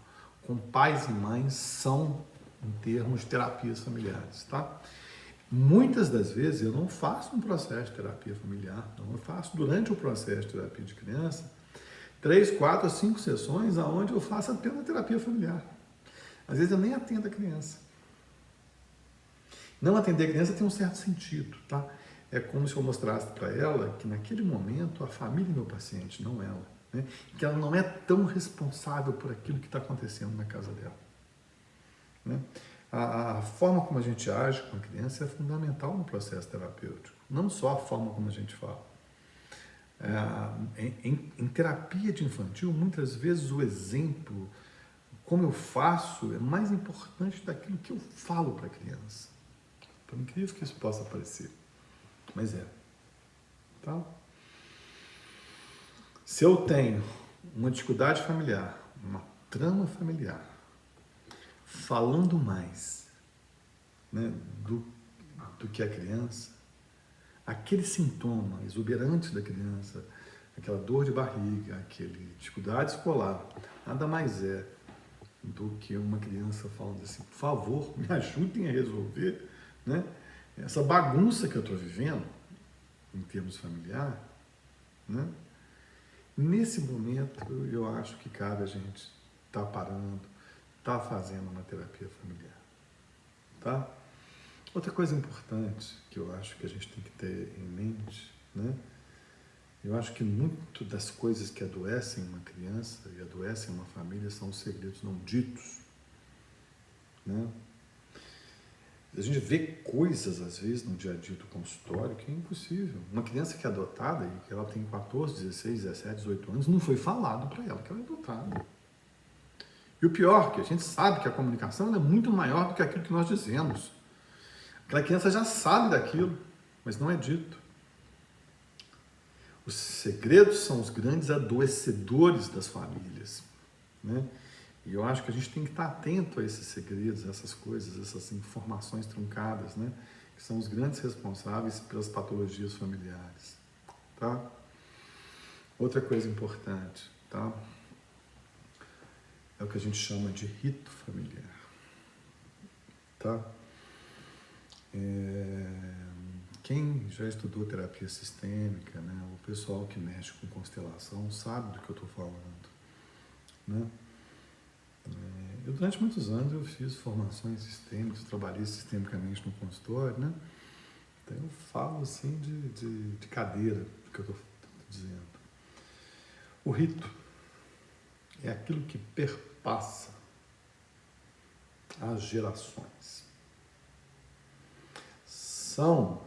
Speaker 1: com pais e mães são em termos de terapias familiares, tá? Muitas das vezes eu não faço um processo de terapia familiar, não, eu faço durante o processo de terapia de criança 3, 4, 5 sessões onde eu faço apenas terapia familiar. Às vezes eu nem atendo a criança. Não atender a criança tem um certo sentido, tá? É como se eu mostrasse para ela que naquele momento a família é meu paciente, não ela, né? Que ela não é tão responsável por aquilo que está acontecendo na casa dela, né? A forma como a gente age com a criança é fundamental no processo terapêutico, não só a forma como a gente fala. Em terapia de infantil, muitas vezes o exemplo, como eu faço, é mais importante daquilo que eu falo para a criança. Por incrível que isso possa parecer, mas é. Tá? Se eu tenho uma dificuldade familiar, uma trama familiar, falando mais, né, do que a criança, aquele sintoma exuberante da criança, aquela dor de barriga, aquele dificuldade escolar, nada mais é do que uma criança falando assim, por favor, me ajudem a resolver, né, essa bagunça que eu estou vivendo, em termos familiares, né? Nesse momento, eu acho que cabe a gente estar parando, estar fazendo uma terapia familiar, tá? Outra coisa importante que eu acho que a gente tem que ter em mente, né? Eu acho que muito das coisas que adoecem uma criança e adoecem uma família são os segredos não ditos, né? A gente vê coisas, às vezes, no dia a dia do consultório que é impossível. Uma criança que é adotada e que ela tem 14, 16, 17, 18 anos, não foi falado para ela que ela é adotada. E o pior, que a gente sabe que a comunicação é muito maior do que aquilo que nós dizemos. Aquela criança já sabe daquilo, mas não é dito. Os segredos são os grandes adoecedores das famílias, né? E eu acho que a gente tem que estar atento a esses segredos, a essas coisas, essas informações truncadas, né? que são os grandes responsáveis pelas patologias familiares, tá? Outra coisa importante, tá? É o que a gente chama de rito familiar, tá? Quem já estudou terapia sistêmica, né, o pessoal que mexe com constelação sabe do que eu estou falando, né? Eu, durante muitos anos, eu fiz formações sistêmicas, trabalhei sistemicamente no consultório, né? Então, eu falo assim de cadeira do que eu estou dizendo. O rito é aquilo que perpassa as gerações. São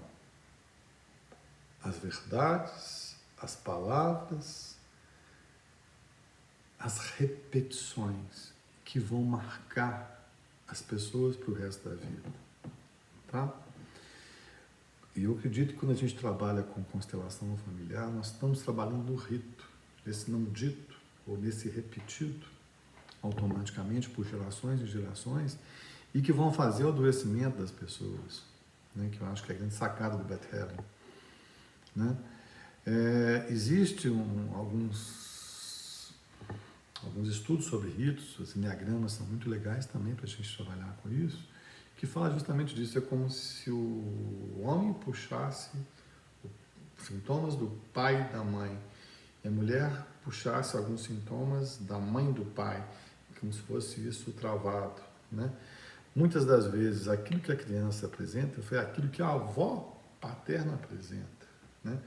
Speaker 1: as verdades, as palavras, as repetições que vão marcar as pessoas para o resto da vida, tá? E eu acredito que quando a gente trabalha com constelação familiar, nós estamos trabalhando no rito, nesse não dito ou nesse repetido, automaticamente por gerações e gerações, e que vão fazer o adoecimento das pessoas, né? Que eu acho que é a grande sacada do Beth Helling, né? Existem alguns estudos sobre ritos, os enneagramas são muito legais também para a gente trabalhar com isso, que fala justamente disso. É como se o homem puxasse os sintomas do pai e da mãe, e a mulher puxasse alguns sintomas da mãe e do pai, como se fosse isso travado, né? Muitas das vezes, aquilo que a criança apresenta foi aquilo que a avó paterna apresenta, né?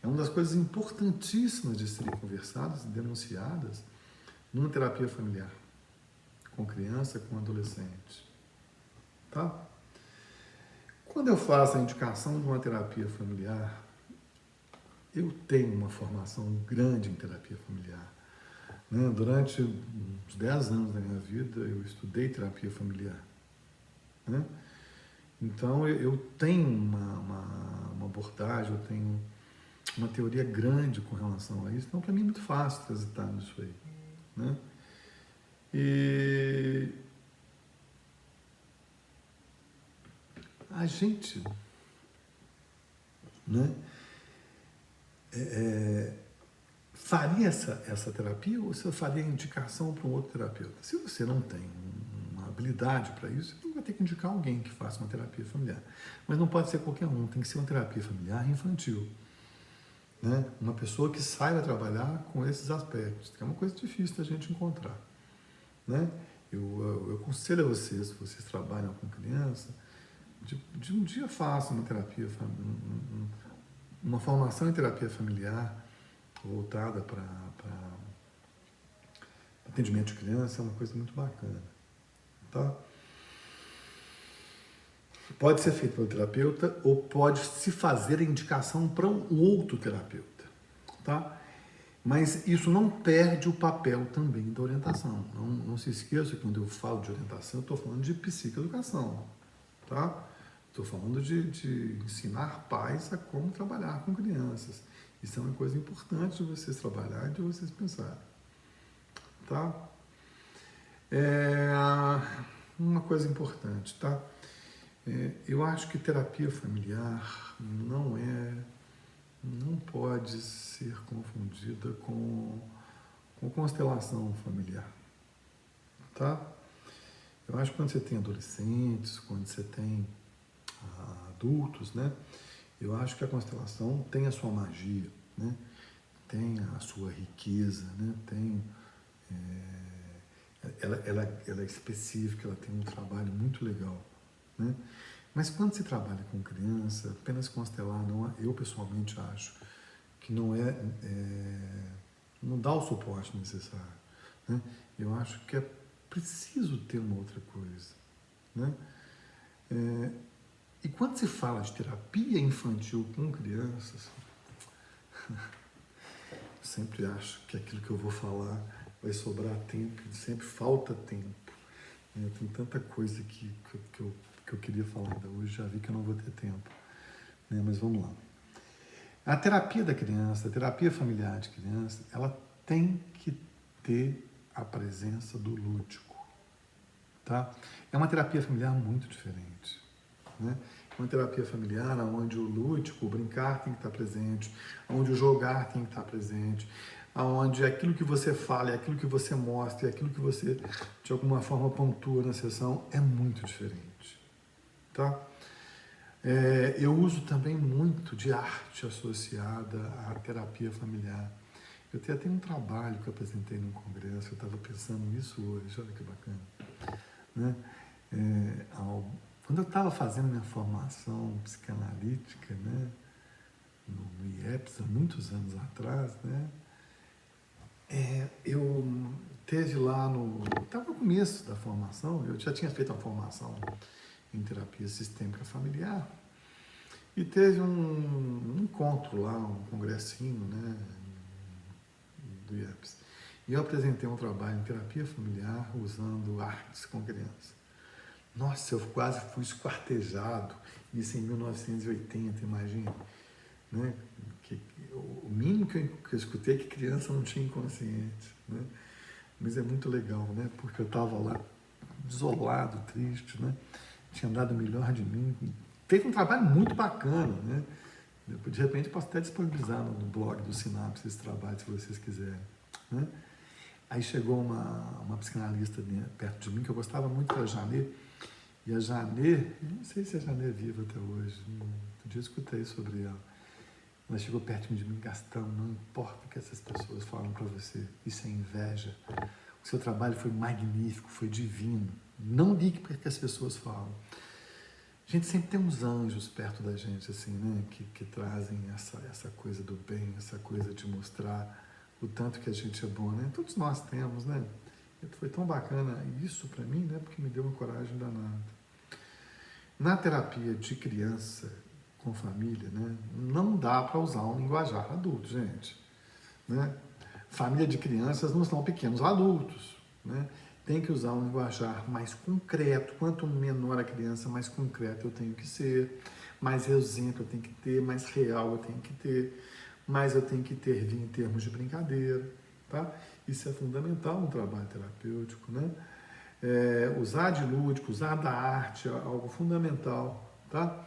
Speaker 1: É uma das coisas importantíssimas de serem conversadas e denunciadas numa terapia familiar, com criança, com adolescente, tá? Quando eu faço a indicação de uma terapia familiar, eu tenho uma formação grande em terapia familiar, né? Durante uns 10 anos da minha vida, eu estudei terapia familiar, né? Então, eu tenho uma abordagem, eu tenho uma teoria grande com relação a isso. Então, para mim é muito fácil transitar nisso aí, né? E a gente, né, faria essa terapia ou você faria indicação para um outro terapeuta? Se você não tem uma habilidade para isso, você vai ter que indicar alguém que faça uma terapia familiar. Mas não pode ser qualquer um, tem que ser uma terapia familiar infantil, né? Uma pessoa que saiba trabalhar com esses aspectos, que é uma coisa difícil da gente encontrar, né? Eu aconselho a vocês, se vocês trabalham com criança, de um dia façam uma terapia, uma formação em terapia familiar voltada para atendimento de criança, é uma coisa muito bacana, tá? Pode ser feito pelo terapeuta ou pode se fazer a indicação para um outro terapeuta, tá? Mas isso não perde o papel também da orientação. Não se esqueça que quando eu falo de orientação, eu estou falando de psicoeducação, tá? Estou falando de ensinar pais a como trabalhar com crianças. Isso é uma coisa importante de vocês trabalharem e de vocês pensarem, tá? Uma coisa importante, tá? Eu acho que terapia familiar não pode ser confundida com constelação familiar, tá? Eu acho que quando você tem adolescentes, quando você tem adultos, né? Eu acho que a constelação tem a sua magia, né? Tem a sua riqueza, né? Ela é específica, ela tem um trabalho muito legal, né? Mas quando se trabalha com criança, apenas constelar, eu pessoalmente acho que não dá o suporte necessário, né? Eu acho que é preciso ter uma outra coisa, né? E quando se fala de terapia infantil com crianças, eu sempre acho que aquilo que eu vou falar vai sobrar tempo, sempre falta tempo. Tem tanta coisa que eu queria falar ainda hoje, já vi que eu não vou ter tempo, né? Mas vamos lá. A terapia da criança, a terapia familiar de criança, ela tem que ter a presença do lúdico, tá? É uma terapia familiar muito diferente, né? Uma terapia familiar onde o lúdico, o brincar tem que estar presente, onde o jogar tem que estar presente, onde aquilo que você fala, aquilo que você mostra, aquilo que você, de alguma forma, pontua na sessão é muito diferente, tá? Eu uso também muito de arte associada à terapia familiar. Eu tenho até um trabalho que eu apresentei num congresso, eu estava pensando nisso hoje, olha que bacana, né? Quando eu estava fazendo minha formação psicanalítica, né, no IEPS, há muitos anos atrás, né, eu teve lá estava no começo da formação, eu já tinha feito uma formação em terapia sistêmica familiar, e teve um encontro lá, um congressinho, né, do IEPS. E eu apresentei um trabalho em terapia familiar usando artes com criança. Nossa, eu quase fui esquartejado, isso em 1980, imagina. Né? O mínimo que eu escutei é que criança não tinha inconsciente. Né? Mas é muito legal, né? Porque eu estava lá desolado, triste, né? Tinha dado o melhor de mim. Teve um trabalho muito bacana, né? De repente posso até disponibilizar no blog do Sinapse esse trabalho, se vocês quiserem. Né? Aí chegou uma psicanalista perto de mim, que eu gostava muito da Janê, e a Janê, não sei se a Janê é viva até hoje, outro dia eu escutei sobre ela. Ela chegou perto de mim, Gastão, não importa o que essas pessoas falam para você, isso é inveja. O seu trabalho foi magnífico, foi divino. Não ligue para o que as pessoas falam. A gente sempre tem uns anjos perto da gente, assim, né? Que trazem essa coisa do bem, essa coisa de mostrar o tanto que a gente é bom, né? Todos nós temos, né? Foi tão bacana isso para mim, né? Porque me deu uma coragem danada. Na terapia de criança com família, né? Não dá para usar um linguajar adulto, gente. Né? Família de crianças não são pequenos adultos, né? Tem que usar um linguajar mais concreto. Quanto menor a criança, mais concreto eu tenho que ser, mais exemplo eu tenho que ter, mais real eu tenho que ter, mais eu tenho que intervir em termos de brincadeira, tá? Isso é fundamental no trabalho terapêutico, né? Usar de lúdico, usar da arte é algo fundamental, tá?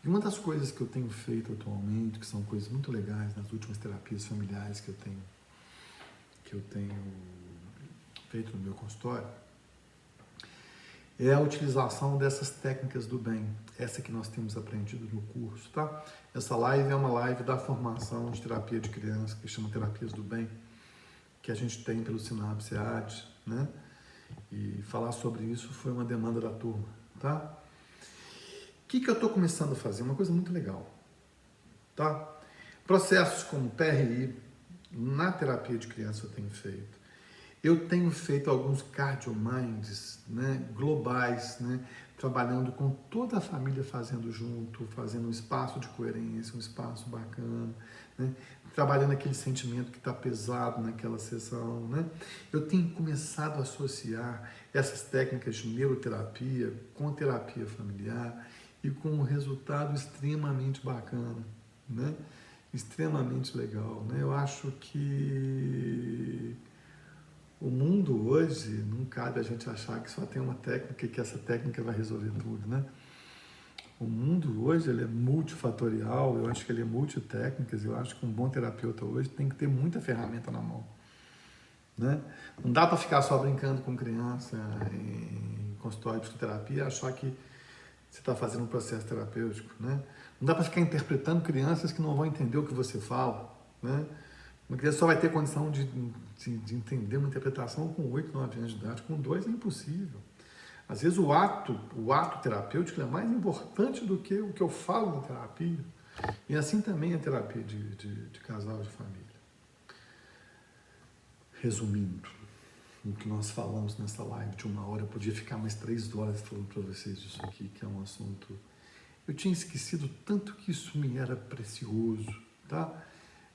Speaker 1: E uma das coisas que eu tenho feito atualmente, que são coisas muito legais nas últimas terapias familiares que eu tenho feito no meu consultório, é a utilização dessas técnicas do bem, essa que nós temos aprendido no curso, tá? Essa live é uma live da formação de terapia de criança, que chama Terapias do Bem, que a gente tem pelo Sinapse AD, né? E falar sobre isso foi uma demanda da turma, tá? O que eu estou começando a fazer? Uma coisa muito legal, tá? Processos como PRI, na terapia de criança eu tenho feito. Eu tenho feito alguns cardiominds, né, globais, né, trabalhando com toda a família fazendo junto, fazendo um espaço de coerência, um espaço bacana, né, trabalhando aquele sentimento que está pesado naquela sessão. Né. Eu tenho começado a associar essas técnicas de neuroterapia com terapia familiar e com um resultado extremamente bacana, né, extremamente legal. Né. Eu acho que o mundo hoje, não cabe a gente achar que só tem uma técnica e que essa técnica vai resolver tudo, né? O mundo hoje ele é multifatorial, eu acho que ele é multitécnicas, eu acho que um bom terapeuta hoje tem que ter muita ferramenta na mão, né? Não dá para ficar só brincando com criança em consultório de terapia e achar que você está fazendo um processo terapêutico, né? Não dá para ficar interpretando crianças que não vão entender o que você fala, né? Uma criança só vai ter condição de entender uma interpretação com 8, 9 anos de idade. Com 2 é impossível. Às vezes o ato terapêutico é mais importante do que o que eu falo na terapia. E assim também a terapia de casal, de família. Resumindo, o que nós falamos nessa live de 1 hora, eu podia ficar mais 3 horas falando para vocês disso aqui, que é um assunto... Eu tinha esquecido tanto que isso me era precioso, tá?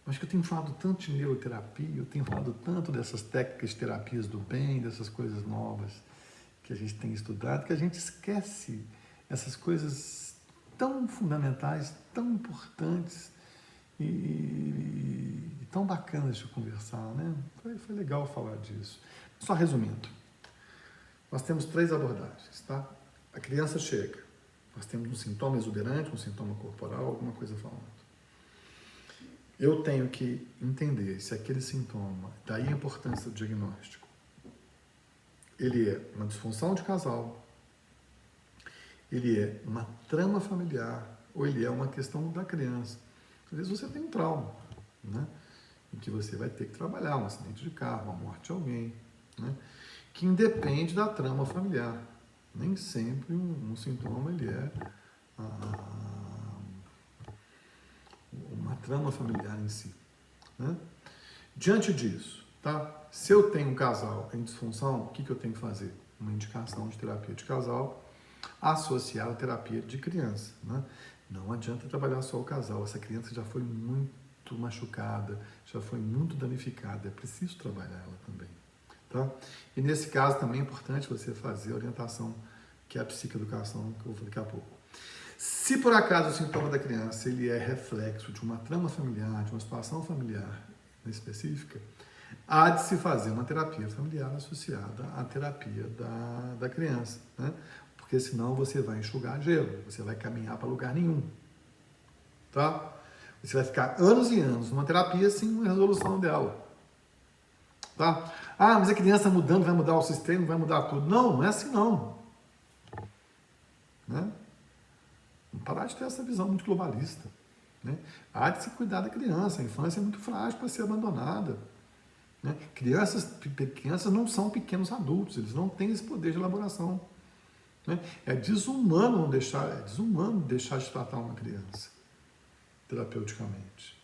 Speaker 1: Acho que eu tenho falado tanto de neuroterapia, eu tenho falado tanto dessas técnicas de terapias do bem, dessas coisas novas que a gente tem estudado, que a gente esquece essas coisas tão fundamentais, tão importantes e tão bacanas de conversar, né? Foi legal falar disso. Só resumindo, nós temos 3 abordagens, tá? A criança chega, Nós temos um sintoma exuberante, um sintoma corporal, alguma coisa falando. Eu tenho que entender se aquele sintoma, daí a importância do diagnóstico, ele é uma disfunção de casal, ele é uma trama familiar, ou ele é uma questão da criança. Às vezes você tem um trauma, né? Em que você vai ter que trabalhar, um acidente de carro, a morte de alguém, né? Que independe da trama familiar. Nem sempre um sintoma ele é uma trama familiar em si, né? Diante disso, tá? Se eu tenho um casal em disfunção, o que eu tenho que fazer? Uma indicação de terapia de casal associada à terapia de criança, né? Não adianta trabalhar só o casal, essa criança já foi muito machucada, já foi muito danificada, é preciso trabalhar ela também, tá? E nesse caso também é importante você fazer a orientação, que é a psicoeducação, que eu vou falar daqui a pouco. Se por acaso o sintoma da criança ele é reflexo de uma trama familiar, de uma situação familiar específica, há de se fazer uma terapia familiar associada à terapia da criança, né? Porque senão você vai enxugar gelo, você vai caminhar para lugar nenhum, tá? Você vai ficar anos e anos numa terapia sem uma resolução dela, tá? Ah, mas a criança mudando vai mudar o sistema, vai mudar tudo. Não, não é assim não, né? Não parar de ter essa visão muito globalista, né? Há de se cuidar da criança, a infância é muito frágil para ser abandonada, né? Crianças não são pequenos adultos, eles não têm esse poder de elaboração, né? É desumano deixar de tratar uma criança terapeuticamente.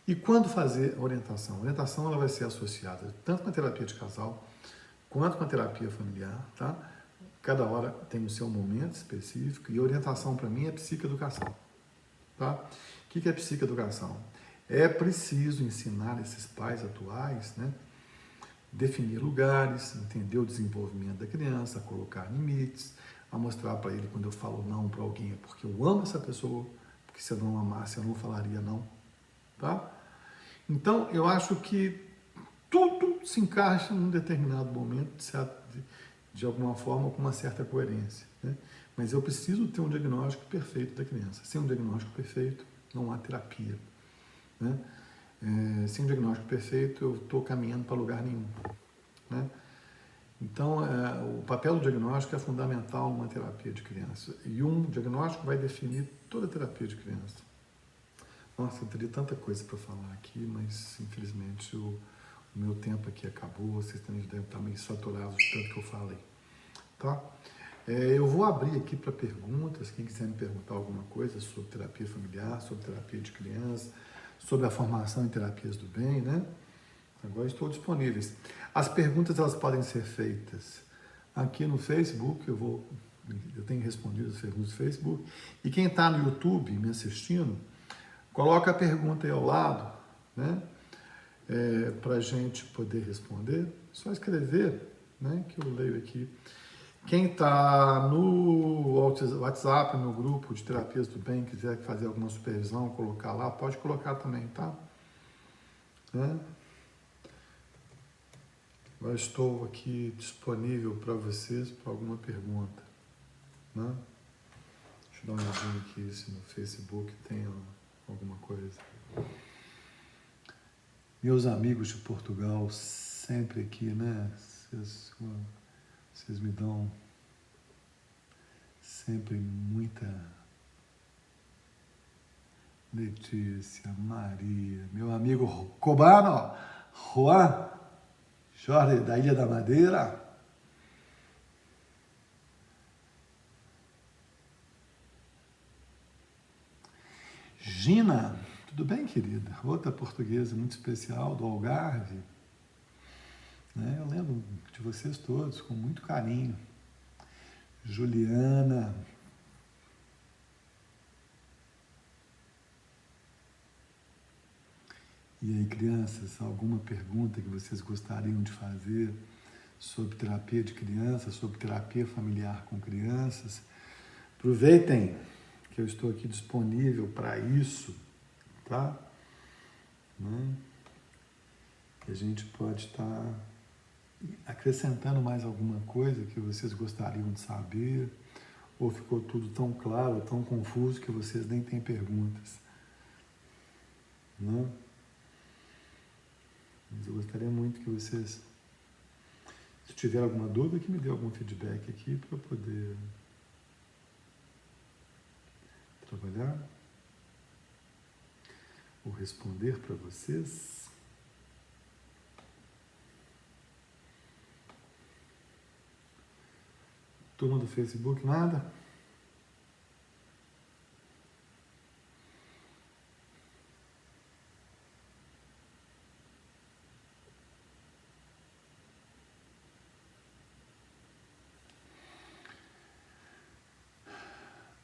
Speaker 1: E quando fazer a orientação? A orientação ela vai ser associada tanto com a terapia de casal quanto com a terapia familiar, tá? Cada hora tem o seu momento específico e a orientação para mim é psicoeducação, tá? O que é psicoeducação? É preciso ensinar esses pais atuais, né? Definir lugares, entender o desenvolvimento da criança, a colocar limites, a mostrar para ele quando eu falo não para alguém é porque eu amo essa pessoa, porque se eu não amasse eu não falaria não, tá? Então eu acho que tudo se encaixa num determinado momento, de alguma forma, com uma certa coerência, né? Mas eu preciso ter um diagnóstico perfeito da criança. Sem um diagnóstico perfeito, não há terapia, né? Sem um diagnóstico perfeito, eu estou caminhando para lugar nenhum, né? Então, o papel do diagnóstico é fundamental numa terapia de criança. E um diagnóstico vai definir toda a terapia de criança. Nossa, eu teria tanta coisa para falar aqui, mas infelizmente o meu tempo aqui acabou, vocês também devem estar meio saturados de tanto que eu falei, tá? Eu vou abrir aqui para perguntas, quem quiser me perguntar alguma coisa sobre terapia familiar, sobre terapia de criança, sobre a formação em terapias do bem, né? Agora estou disponíveis. As perguntas elas podem ser feitas aqui no Facebook, eu tenho respondido as perguntas no Facebook, e quem está no YouTube me assistindo, coloca a pergunta aí ao lado, né? Para a gente poder responder, só escrever, né? Que eu leio aqui. Quem está no WhatsApp, no grupo de terapias do bem, quiser fazer alguma supervisão, colocar lá, pode colocar também, tá? Né? Eu estou aqui disponível para vocês para alguma pergunta, né? Deixa eu dar uma olhadinha aqui se no Facebook tem alguma coisa. Meus amigos de Portugal, sempre aqui, né? Vocês me dão sempre muita... Letícia, Maria, meu amigo cubano, Juan, Jorge da Ilha da Madeira. Gina, tudo bem, querida? Outra portuguesa muito especial do Algarve. Né? Eu lembro de vocês todos com muito carinho. Juliana. E aí, crianças, alguma pergunta que vocês gostariam de fazer sobre terapia de crianças, sobre terapia familiar com crianças? Aproveitem que eu estou aqui disponível para isso, tá? Né? Que a gente pode estar acrescentando mais alguma coisa que vocês gostariam de saber, ou ficou tudo tão claro, tão confuso que vocês nem têm perguntas. Não? Mas eu gostaria muito que vocês, se tiver alguma dúvida, que me dê algum feedback aqui para eu poder trabalhar ou responder para vocês. Turma do Facebook, nada?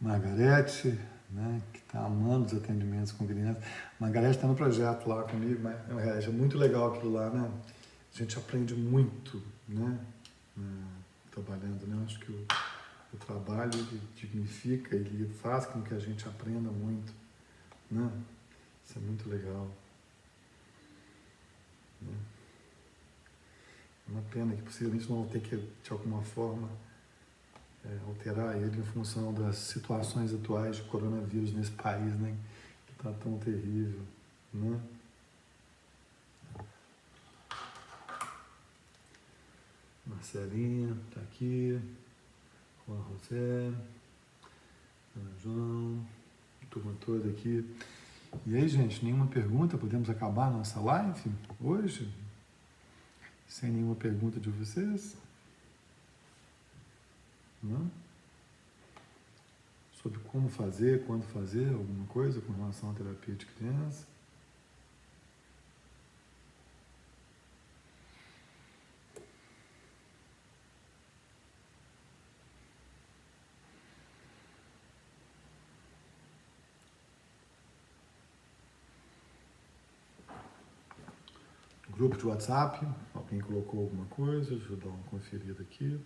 Speaker 1: Margarete, né, que está amando os atendimentos com crianças. Margarete está no projeto lá comigo, mas é muito legal aquilo lá, né? A gente aprende muito, né? Trabalhando, né? Eu acho que o trabalho ele dignifica, ele faz com que a gente aprenda muito, né? Isso é muito legal. Né? É uma pena que possivelmente não vão ter que, de alguma forma, alterar ele em função das situações atuais de coronavírus nesse país, né? Que está tão terrível, né? Marcelinha está aqui, Juan José, Ana João, turma toda aqui. E aí, gente, nenhuma pergunta? Podemos acabar a nossa live hoje? Sem nenhuma pergunta de vocês? Não? Sobre como fazer, quando fazer, alguma coisa com relação à terapia de criança? Grupo de WhatsApp, alguém colocou alguma coisa, deixa eu dar uma conferida aqui.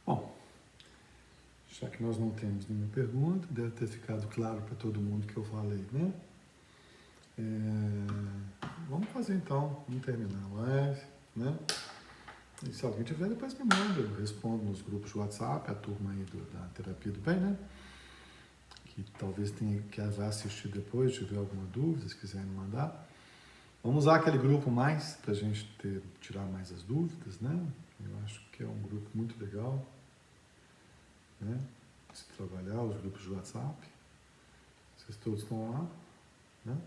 Speaker 1: Bom, já que nós não temos nenhuma pergunta, deve ter ficado claro para todo mundo que eu falei, né? Vamos fazer então, vamos terminar a live, né? E se alguém tiver, depois me manda, eu respondo nos grupos de WhatsApp, a turma aí da Terapia do Bem, né? Que talvez tenha que vai assistir depois, se tiver alguma dúvida, se quiserem mandar. Vamos usar aquele grupo mais, para a gente tirar mais as dúvidas, né? Eu acho que é um grupo muito legal, né? Se trabalhar, os grupos de WhatsApp. Vocês todos estão lá, né?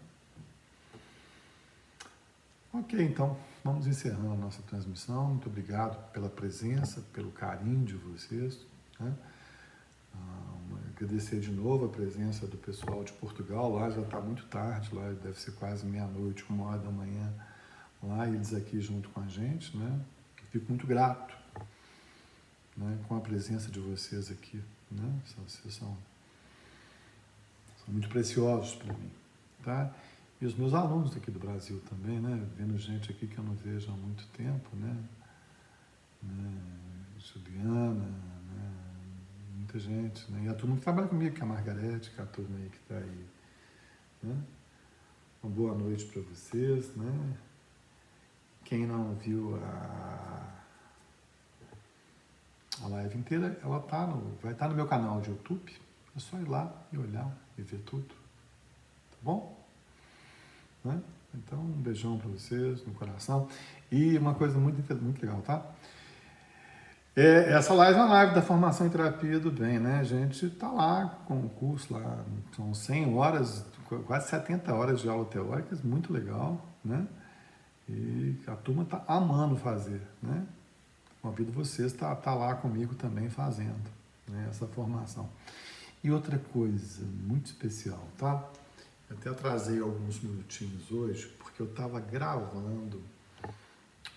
Speaker 1: Ok, então, vamos encerrando a nossa transmissão. Muito obrigado pela presença, pelo carinho de vocês, né? Agradecer de novo a presença do pessoal de Portugal. Lá já está muito tarde, lá deve ser quase meia-noite, 1h da manhã, lá eles aqui junto com a gente, né? Fico muito grato, né, com a presença de vocês aqui, né? Vocês são muito preciosos para mim, tá? E os meus alunos aqui do Brasil também, né? Vendo gente aqui que eu não vejo há muito tempo, né? Juliana, né? Muita gente, né? E a turma que trabalha comigo, que é a Margarete, que é a turma aí que está aí, né? Uma boa noite para vocês, né? Quem não viu a live inteira, ela vai estar no meu canal de YouTube. É só ir lá e olhar e ver tudo, tá bom? Né? Então, um beijão para vocês no coração. E uma coisa muito legal, tá? Essa live é uma live da formação em terapia do bem, né? A gente tá lá com o curso lá, são 100 horas, quase 70 horas de aula teóricas, muito legal, né? E a turma tá amando fazer, né? Convido vocês a tá lá comigo também fazendo, né, essa formação. E outra coisa muito especial, tá? Eu até atrasei alguns minutinhos hoje, porque eu estava gravando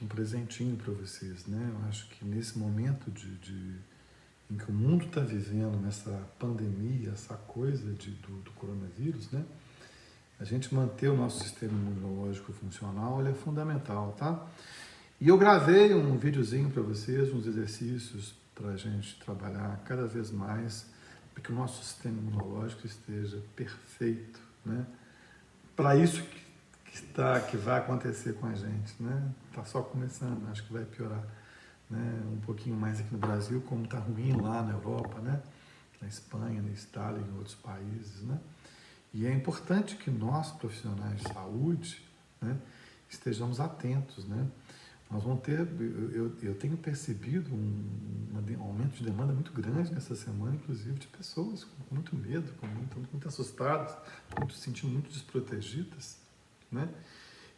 Speaker 1: um presentinho para vocês, né? Eu acho que nesse momento em que o mundo está vivendo, nessa pandemia, essa coisa do coronavírus, né? A gente manter o nosso sistema imunológico funcional, ele é fundamental, tá? E eu gravei um videozinho para vocês, uns exercícios para a gente trabalhar cada vez mais para que o nosso sistema imunológico esteja perfeito, né? Para isso que vai acontecer com a gente, né? Tá só começando, acho que vai piorar, né? Um pouquinho mais aqui no Brasil, como está ruim lá na Europa, né? Na Espanha, na Itália, em outros países, né? E é importante que nós, profissionais de saúde, né, estejamos atentos, né? Nós vamos ter, eu tenho percebido um aumento de demanda muito grande nessa semana, inclusive de pessoas com muito medo, muito assustadas, se sentindo muito desprotegidas, né?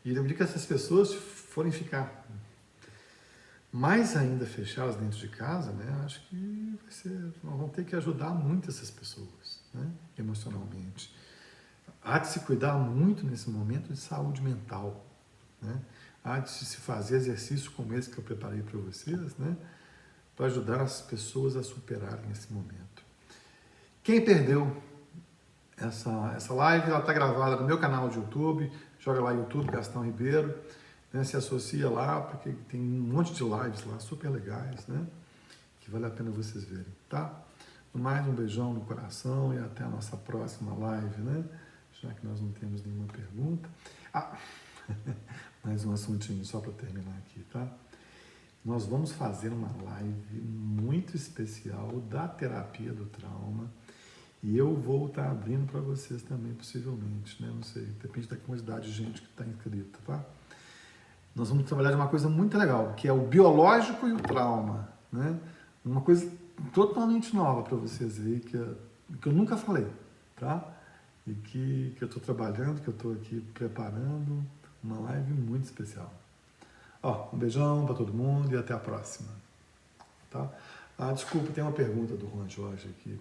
Speaker 1: E eu digo que essas pessoas forem ficar mais ainda fechadas dentro de casa, né? Acho que nós vamos ter que ajudar muito essas pessoas, né? Emocionalmente. Há de se cuidar muito nesse momento de saúde mental, né? Há de se fazer exercícios como esse que eu preparei para vocês, né? Para ajudar as pessoas a superarem esse momento. Quem perdeu essa live, ela está gravada no meu canal de YouTube, joga lá YouTube, Gastão Ribeiro, né? Se associa lá, porque tem um monte de lives lá super legais, né? Que vale a pena vocês verem, tá? No mais, um beijão no coração e até a nossa próxima live, né? Já que nós não temos nenhuma pergunta. Mais um assuntinho só para terminar aqui, tá? Nós vamos fazer uma live muito especial da terapia do trauma e eu vou estar abrindo para vocês também, possivelmente, né? Não sei, depende da quantidade de gente que está inscrita, tá? Nós vamos trabalhar de uma coisa muito legal, que é o biológico e o trauma, né? Uma coisa totalmente nova para vocês aí, que eu nunca falei, tá? E que eu estou trabalhando, que eu estou aqui preparando uma live muito especial. Um beijão para todo mundo e até a próxima. Tá? Desculpa, tem uma pergunta do Juan Jorge aqui.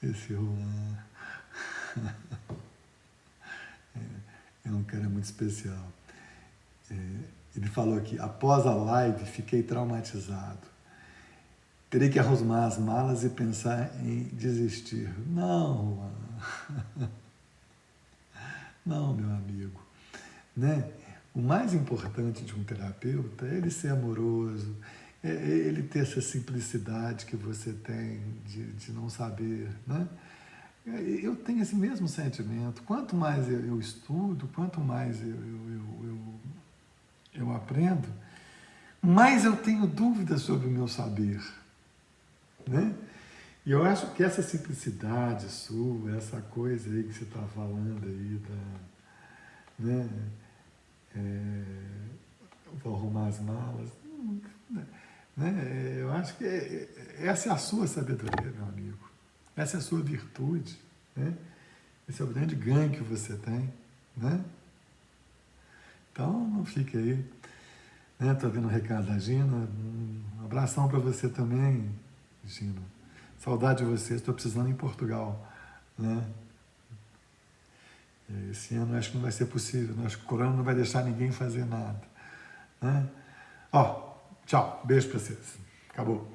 Speaker 1: Esse Juan é um cara muito especial. Ele falou aqui, após a live fiquei traumatizado. Terei que arrumar as malas e pensar em desistir. Não, Juan. Não, meu amigo. Né? O mais importante de um terapeuta é ele ser amoroso, é ele ter essa simplicidade que você tem de não saber, né? Eu tenho esse mesmo sentimento. Quanto mais eu estudo, quanto mais eu aprendo, mais eu tenho dúvidas sobre o meu saber, né? E eu acho que essa simplicidade sua, essa coisa aí que você está falando aí, né? Vou arrumar as malas, né? Eu acho que essa é a sua sabedoria, meu amigo. Essa é a sua virtude, né? Esse é o grande ganho que você tem, né? Então, não fique aí, né? Estou vendo o recado da Gina. Um abração para você também, Gina. Saudade de você, estou precisando ir em Portugal, né? Esse ano acho que não vai ser possível, né? Acho que o corona não vai deixar ninguém fazer nada, né? Tchau, beijo para vocês. Acabou.